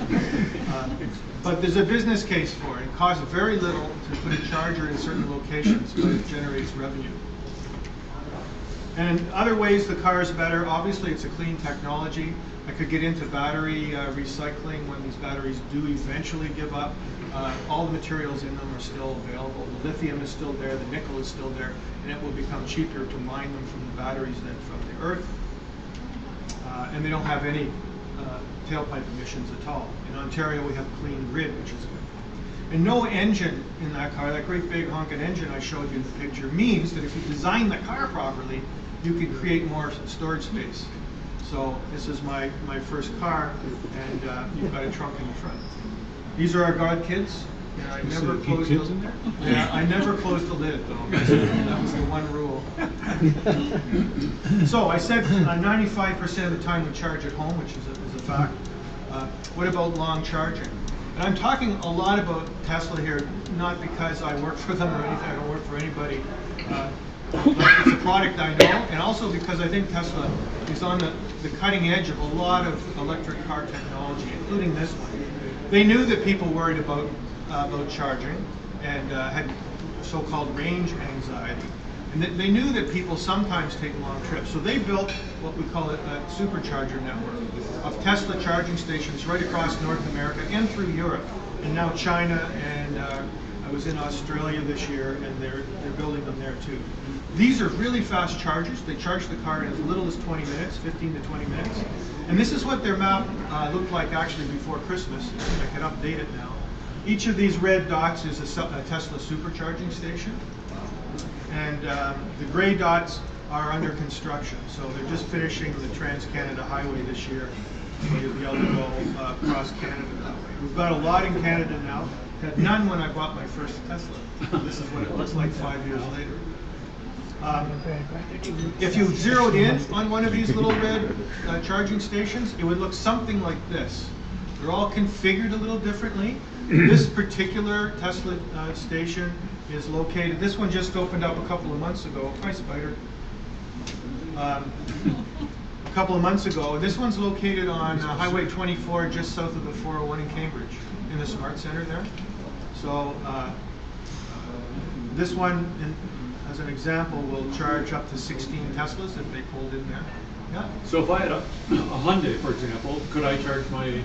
But there's a business case for it. It costs very little to put a charger in certain locations, but it generates revenue. And other ways the car is better, obviously it's a clean technology. I could get into battery recycling when these batteries do eventually give up. All the materials in them are still available. The lithium is still there, the nickel is still there, and it will become cheaper to mine them from the batteries than from the earth. And they don't have any tailpipe emissions at all. In Ontario we have a clean grid, which is good. And no engine in that car, that great big honking engine I showed you in the picture, means that if you design the car properly, you can create more storage space. So this is my first car, and you've got a trunk in the front. These are our God kids. Yeah, I never closed the, yeah, I never closed the lid though. That was the one rule. So I said 95% of the time we charge at home, which is a fact. What about long charging? And I'm talking a lot about Tesla here, not because I work for them or anything. I don't work for anybody. But it's a product I know, and also because I think Tesla is on the cutting edge of a lot of electric car technology, including this one. They knew that people worried about charging and had so-called range anxiety. And they knew that people sometimes take long trips. So they built what we call a supercharger network of Tesla charging stations right across North America and through Europe. And now China, and I was in Australia this year, and they're building them there too. These are really fast chargers. They charge the car in as little as 20 minutes, 15 to 20 minutes. And this is what their map looked like actually before Christmas. I can update it now. Each of these red dots is a Tesla supercharging station. And the gray dots are under construction. So they're just finishing the Trans-Canada Highway this year. So you'll be able to go across Canada that way. We've got a lot in Canada now. Had none when I bought my first Tesla. This is what it looks like 5 years later. If you zeroed in on one of these little red charging stations, it would look something like this. They're all configured a little differently. This particular Tesla station is located, this one just opened up a couple of months ago. Hi, Spider. A couple of months ago. This one's located on Highway 24, just south of the 401 in Cambridge, in the Smart Center there. So this one, as an example, will charge up to 16 Teslas if they pulled in there. Yeah. So if I had a Hyundai, for example, could I charge my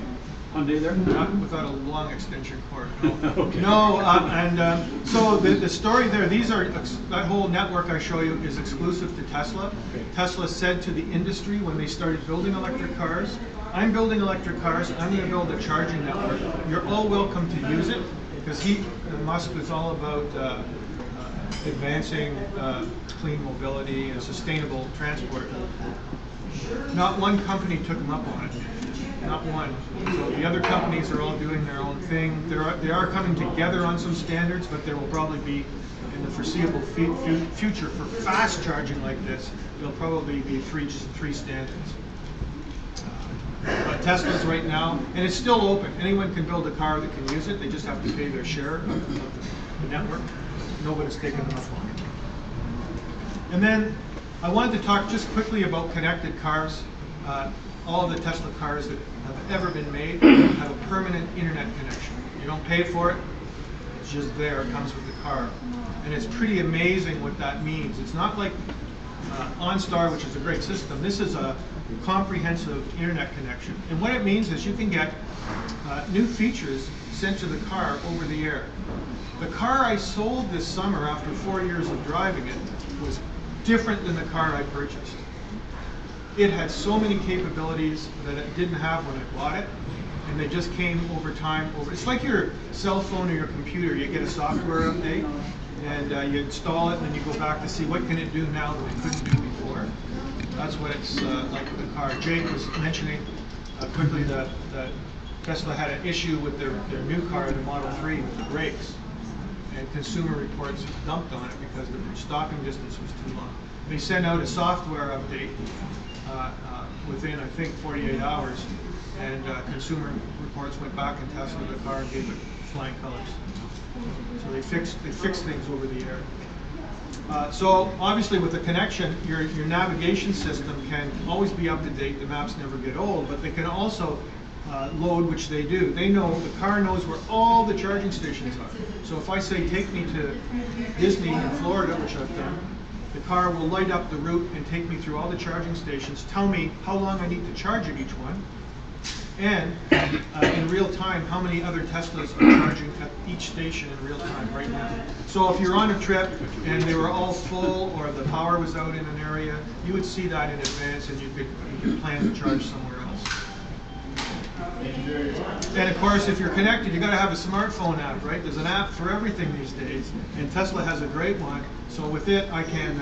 Hyundai there? Not without a long extension cord. No. Okay. No, so the story there, that whole network I show you is exclusive to Tesla. Okay. Tesla said to the industry when they started building electric cars, I'm building electric cars, I'm going to build a charging network. You're all welcome to use it, because Musk is all about advancing clean mobility and sustainable transport. Not one company took him up on it. not one. So the other companies are all doing their own thing. They are coming together on some standards, but there will probably be, in the foreseeable future, for fast charging like this, there'll probably be three standards. But Tesla's right now, and it's still open. Anyone can build a car that can use it. They just have to pay their share of the network. Nobody's taken them up on it. And then I wanted to talk just quickly about connected cars. All the Tesla cars that have ever been made have a permanent internet connection. You don't pay for it. It's just there. It comes with the car. And it's pretty amazing what that means. It's not like OnStar, which is a great system. This is a comprehensive internet connection. And what it means is you can get new features sent to the car over the air. The car I sold this summer after 4 years of driving it was different than the car I purchased. It had so many capabilities that it didn't have when I bought it, and they just came over time. It's like your cell phone or your computer. You get a software update, and you install it, and then you go back to see what can it do now that it couldn't do before. That's what it's like with the car. Jake was mentioning quickly that Tesla had an issue with their new car, the Model 3, with the brakes. And Consumer Reports dumped on it because the stopping distance was too long. They sent out a software update within, I think, 48 hours, and Consumer Reports went back and tested the car and gave it flying colors. So they fixed things over the air. So obviously with the connection, your navigation system can always be up to date. The maps never get old, but they can also load, which they do. They know, the car knows where all the charging stations are. So if I say take me to Disney in Florida, which I've done, the car will light up the route and take me through all the charging stations, tell me how long I need to charge at each one, and in real time how many other Teslas are charging at each station in real time right now. So if you're on a trip and they were all full or the power was out in an area, you would see that in advance and you could plan to charge somewhere else. And of course, if you're connected, you got to have a smartphone app, right? There's an app for everything these days, and Tesla has a great one. So with it, I can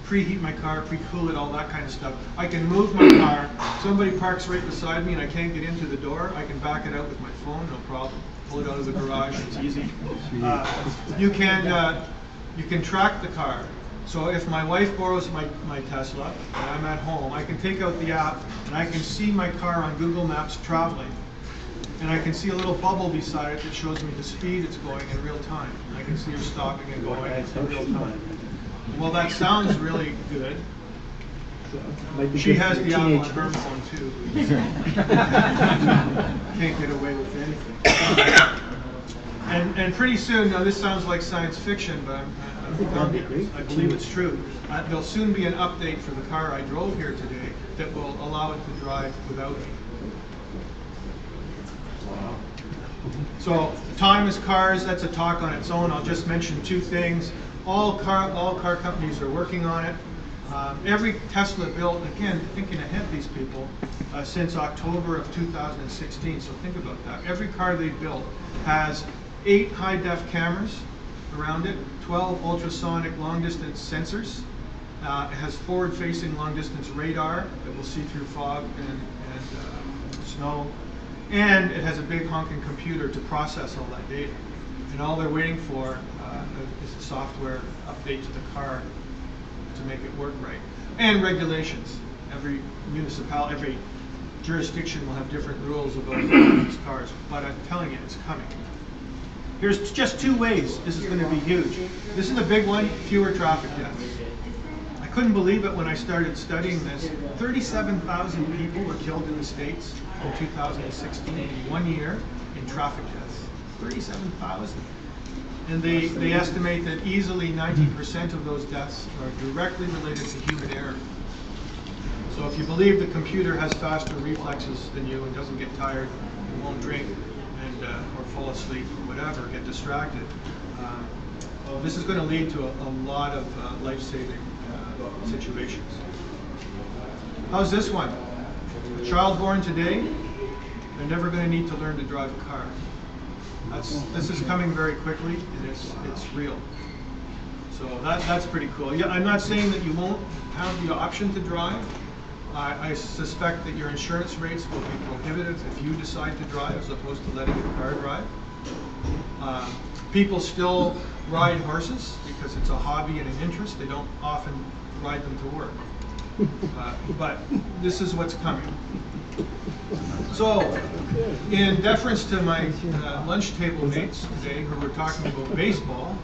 preheat my car, pre-cool it, all that kind of stuff. I can move my car. Somebody parks right beside me and I can't get into the door. I can back it out with my phone, no problem. Pull it out of the garage. It's easy. You can track the car. So if my wife borrows my Tesla and I'm at home, I can take out the app and I can see my car on Google Maps traveling. And I can see a little bubble beside it that shows me the speed it's going in real time. I can see her stopping and going in real time. Well, that sounds really good. She has the app on her phone too. Can't get away with anything. And pretty soon, now this sounds like science fiction, but I believe it's true. There'll soon be an update for the car I drove here today that will allow it to drive without me. So autonomous cars, that's a talk on its own. I'll just mention two things. All car companies are working on it. Every Tesla built, again, thinking ahead these people, since October of 2016, so think about that. Every car they built has 8 high-def cameras around it, 12 ultrasonic long-distance sensors. It has forward-facing long-distance radar that will see through fog and snow. And it has a big honking computer to process all that data. And all they're waiting for is a software update to the car to make it work right. And regulations. Every municipality, every jurisdiction will have different rules about these cars. But I'm telling you, it's coming. Here's just 2 ways this is going to be huge. This is a big one, fewer traffic deaths. I couldn't believe it when I started studying this. 37,000 people were killed in the States in 2016 in 1 year in traffic deaths. 37,000. And they estimate that easily 90% of those deaths are directly related to human error. So if you believe the computer has faster reflexes than you and doesn't get tired and won't drink and or fall asleep or whatever, get distracted, this is going to lead to a lot of life-saving situations. How's this one? A child born today, they're never going to need to learn to drive a car. This is coming very quickly, and it's real. So that's pretty cool. Yeah, I'm not saying that you won't have the option to drive, I suspect that your insurance rates will be prohibitive if you decide to drive as opposed to letting your car drive. People still ride horses because it's a hobby and an interest. They don't often ride them to work. But this is what's coming. So, in deference to my lunch table mates today who were talking about baseball,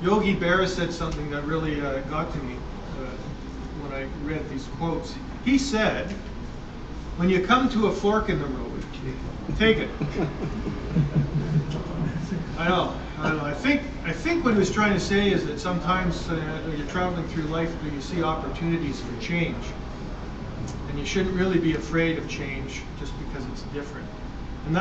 Yogi Berra said something that really got to me when I read these quotes. He said, when you come to a fork in the road, take it. I know. I think what he was trying to say is that sometimes you're traveling through life, but you see opportunities for change. And you shouldn't really be afraid of change just because it's different. And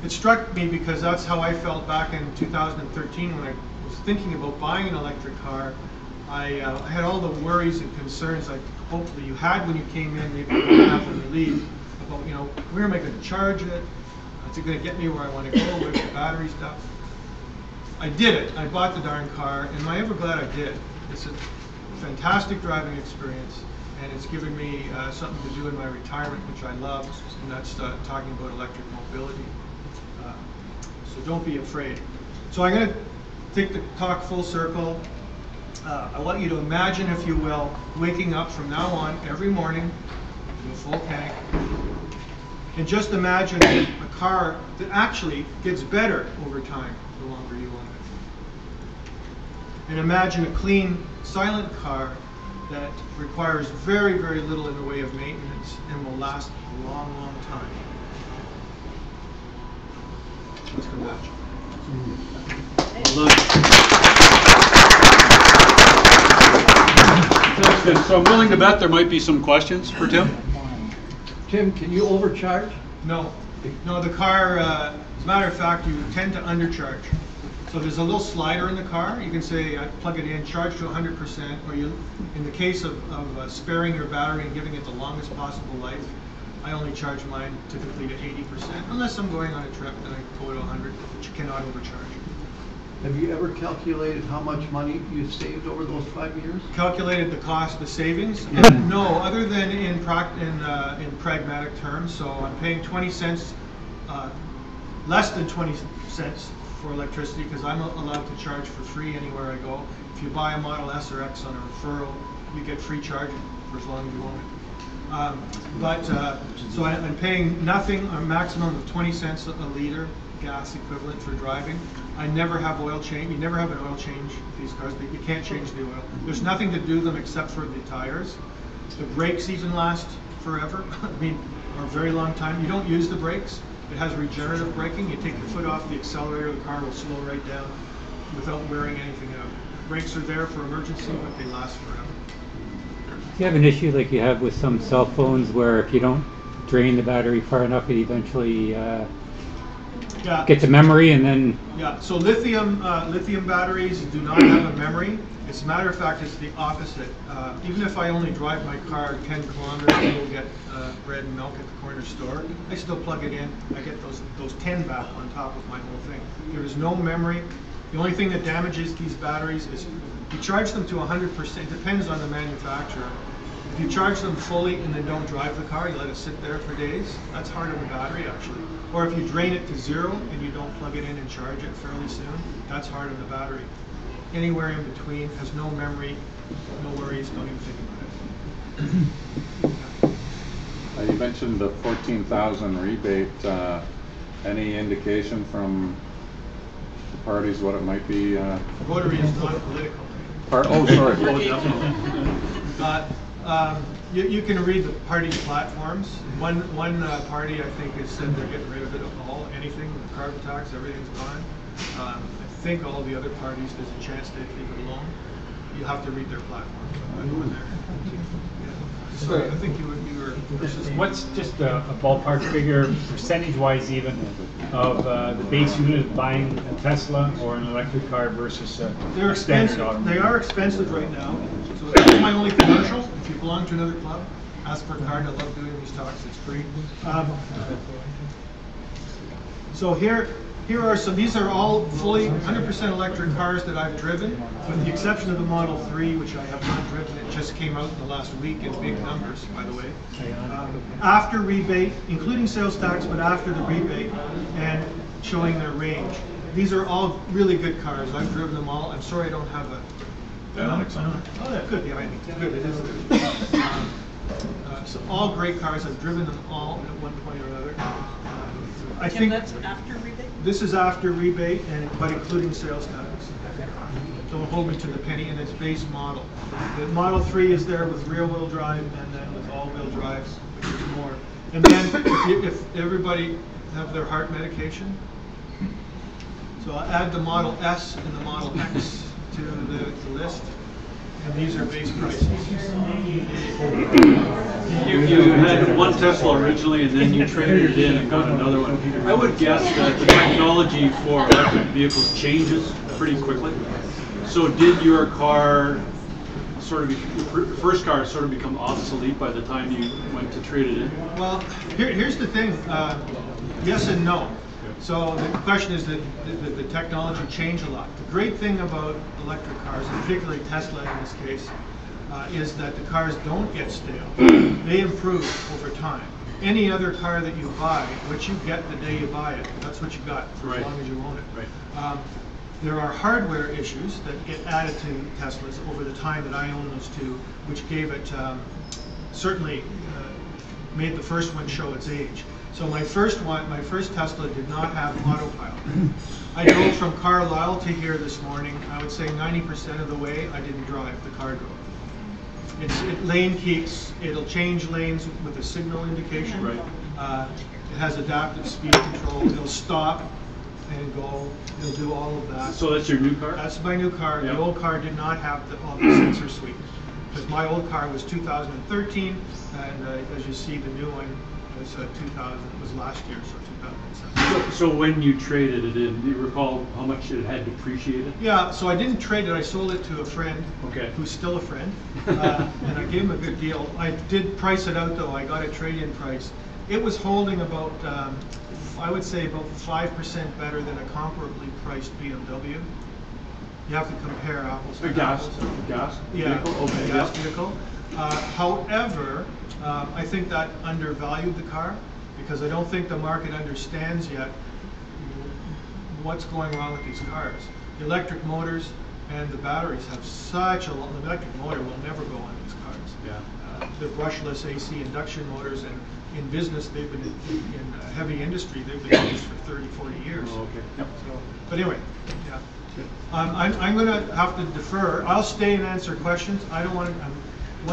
it struck me because that's how I felt back in 2013 when I was thinking about buying an electric car. I had all the worries and concerns like hopefully you had when you came in, maybe you don't have when you leave, about, where am I going to charge it? Is it going to get me where I want to go? Where's the battery stuff? I did it. I bought the darn car, and am I ever glad I did? It's a fantastic driving experience, and it's given me something to do in my retirement, which I love, and that's talking about electric mobility. So don't be afraid. So I'm going to take the talk full circle. I want you to imagine, if you will, waking up from now on every morning with a full tank. And just imagine a car that actually gets better over time the longer you own it. And imagine a clean, silent car that requires very, very little in the way of maintenance and will last a long, long time. Let's go back. So I'm willing to bet there might be some questions for Tim. Tim, can you overcharge? No. No, the car, as a matter of fact, you tend to undercharge. So there's a little slider in the car. You can say, plug it in, charge to 100%, or you, in the case of sparing your battery and giving it the longest possible life, I only charge mine typically to 80%, unless I'm going on a trip and I go to 100, but you cannot overcharge. Have you ever calculated how much money you've saved over those 5 years? Calculated the cost, the savings? No, other than in pragmatic terms. So I'm paying 20 cents, less than 20 cents for electricity because I'm allowed to charge for free anywhere I go. If you buy a Model S or X on a referral, you get free charging for as long as you own it. So I'm paying nothing, a maximum of 20 cents a liter gas equivalent for driving. I never have oil change. You never have an oil change with these cars. You can't change the oil. There's nothing to do them except for the tires. The brakes even last forever. I mean, or a very long time. You don't use the brakes. It has regenerative braking. You take your foot off the accelerator, the car will slow right down without wearing anything out. Brakes are there for emergency, but they last forever. Do you have an issue like you have with some cell phones where if you don't drain the battery far enough, it eventually gets a memory and then... Yeah, so lithium batteries do not have a memory. As a matter of fact, it's the opposite. Even if I only drive my car 10 kilometers to go get bread and milk at the corner store, I still plug it in. I get those 10 back on top of my whole thing. There is no memory. The only thing that damages these batteries is you charge them to 100%. It depends on the manufacturer. If you charge them fully and then don't drive the car, you let it sit there for days, that's hard on the battery actually. Or if you drain it to zero and you don't plug it in and charge it fairly soon, that's hard on the battery. Anywhere in between, has no memory, no worries, don't even think about it. You mentioned the 14,000 rebate. Any indication from the parties what it might be? Rotary is not political. Oh, sorry. You can read the party platforms. One party I think has said they're getting rid of it all, anything, the carbon tax, everything's gone. I think all the other parties, there's a chance they'd leave it alone. You have to read their platforms. I'm not going there. Yeah. So I think you were. What's just a ballpark figure, percentage-wise even, of the base unit buying a Tesla or an electric car versus a standard automobile? They are expensive right now. So that's my only commercial. If you belong to another club, ask for a card. I love doing these talks. It's free. So here Here are some, these are all fully 100% electric cars that I've driven, with the exception of the Model 3, which I have not driven. It just came out in the last week in big numbers, by the way. After rebate, including sales tax, but after the rebate, and showing their range. These are all really good cars. I've driven them all. I'm sorry I don't have a... Oh, that's good behind me. Good, it is there. So all great cars. I've driven them all at one point or another. I think that's after rebate? This is after rebate, but including sales tax. Don't hold me to the penny, and it's base model. The Model 3 is there with rear-wheel drive, and then with all-wheel drive, which is more. And then if everybody have their heart medication, so I'll add the Model S and the Model X to the list. And these are base prices. You had one Tesla originally, and then you traded it in and got another one. I would guess that the technology for electric vehicles changes pretty quickly. So did your car sort of, your first car sort of become obsolete by the time you went to trade it in? Well, here's the thing. Yes and no. So the question is that the technology changed a lot. The great thing about electric cars, and particularly Tesla in this case, is that the cars don't get stale. They improve over time. Any other car that you buy, what you get the day you buy it, that's what you got for as long as you own it. Right. There are hardware issues that get added to Teslas over the time that I own those two, which gave it, certainly made the first one show its age. So my first Tesla did not have autopilot. I drove from Carlisle to here this morning. I would say 90% of the way I didn't drive, the car drove. It lane keeps, it'll change lanes with a signal indication. Right. It has adaptive speed control. It'll stop and go. It'll do all of that. So that's your new car? That's my new car. Yep. The old car did not have all the sensor suite. Because my old car was 2013, and as you see, the new one was 2000. Was last year, so 2007. So when you traded it in, do you recall how much it had depreciated? Yeah, so I didn't trade it. I sold it to a friend, who's still a friend, and I gave him a good deal. I did price it out, though. I got a trade-in price. It was holding about, I would say, about 5% better than a comparably priced BMW. You have to compare apples to apples. Gas Yeah, vehicle? Okay, gas vehicle. However, I think that undervalued the car, because I don't think the market understands yet what's going wrong with these cars. The electric motors and the batteries have such a long, the electric motor will never go on these cars. Yeah. They're brushless AC induction motors, and in business, they've been in heavy industry, they've been used for 30, 40 years. Oh, okay. Yep. So, but anyway, yeah. I'm going to have to defer. I'll stay and answer questions. I don't want to, I'm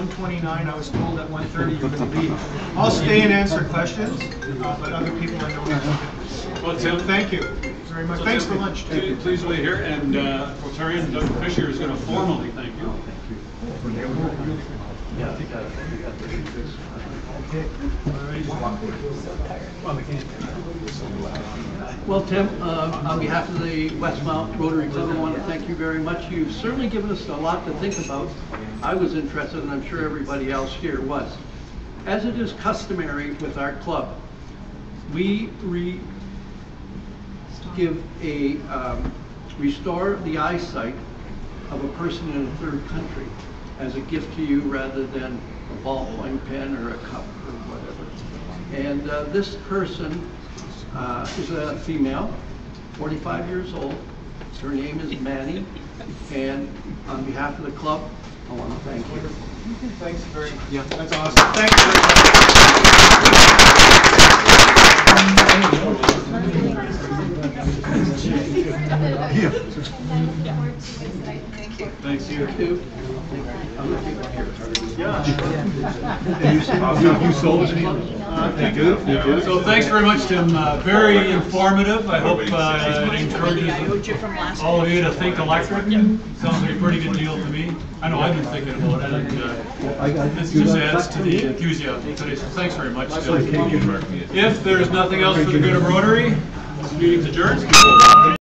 1:29, I was told at 1:30 you're going to leave. I'll stay and answer questions, but other people I know. Well, Tim, thank you very much. So Thanks Tim, for lunch. Please wait here, and Rotarian Doug Fisher is going to formally thank you. Well, Tim, on behalf of the Westmount Rotary Club, I want to thank you very much. You've certainly given us a lot to think about. I was interested, and I'm sure everybody else here was. As it is customary with our club, we restore the eyesight of a person in a third country as a gift to you rather than a ballpoint pen or a cup or whatever. And this person is a female, 45 years old. Her name is Manny. And on behalf of the club, I want to thank you. Thanks very much. Yeah, that's awesome. Thank you very Thanks, you. You sold it? So thanks very much, Tim. Very informative. I hope it encourages all of you to think electric. Sounds like a pretty good deal to me. I know I've been thinking about it, and this just adds to the enthusiasm today. So thanks very much, Tim. If there's nothing else for the good of Rotary, this meeting's adjourned.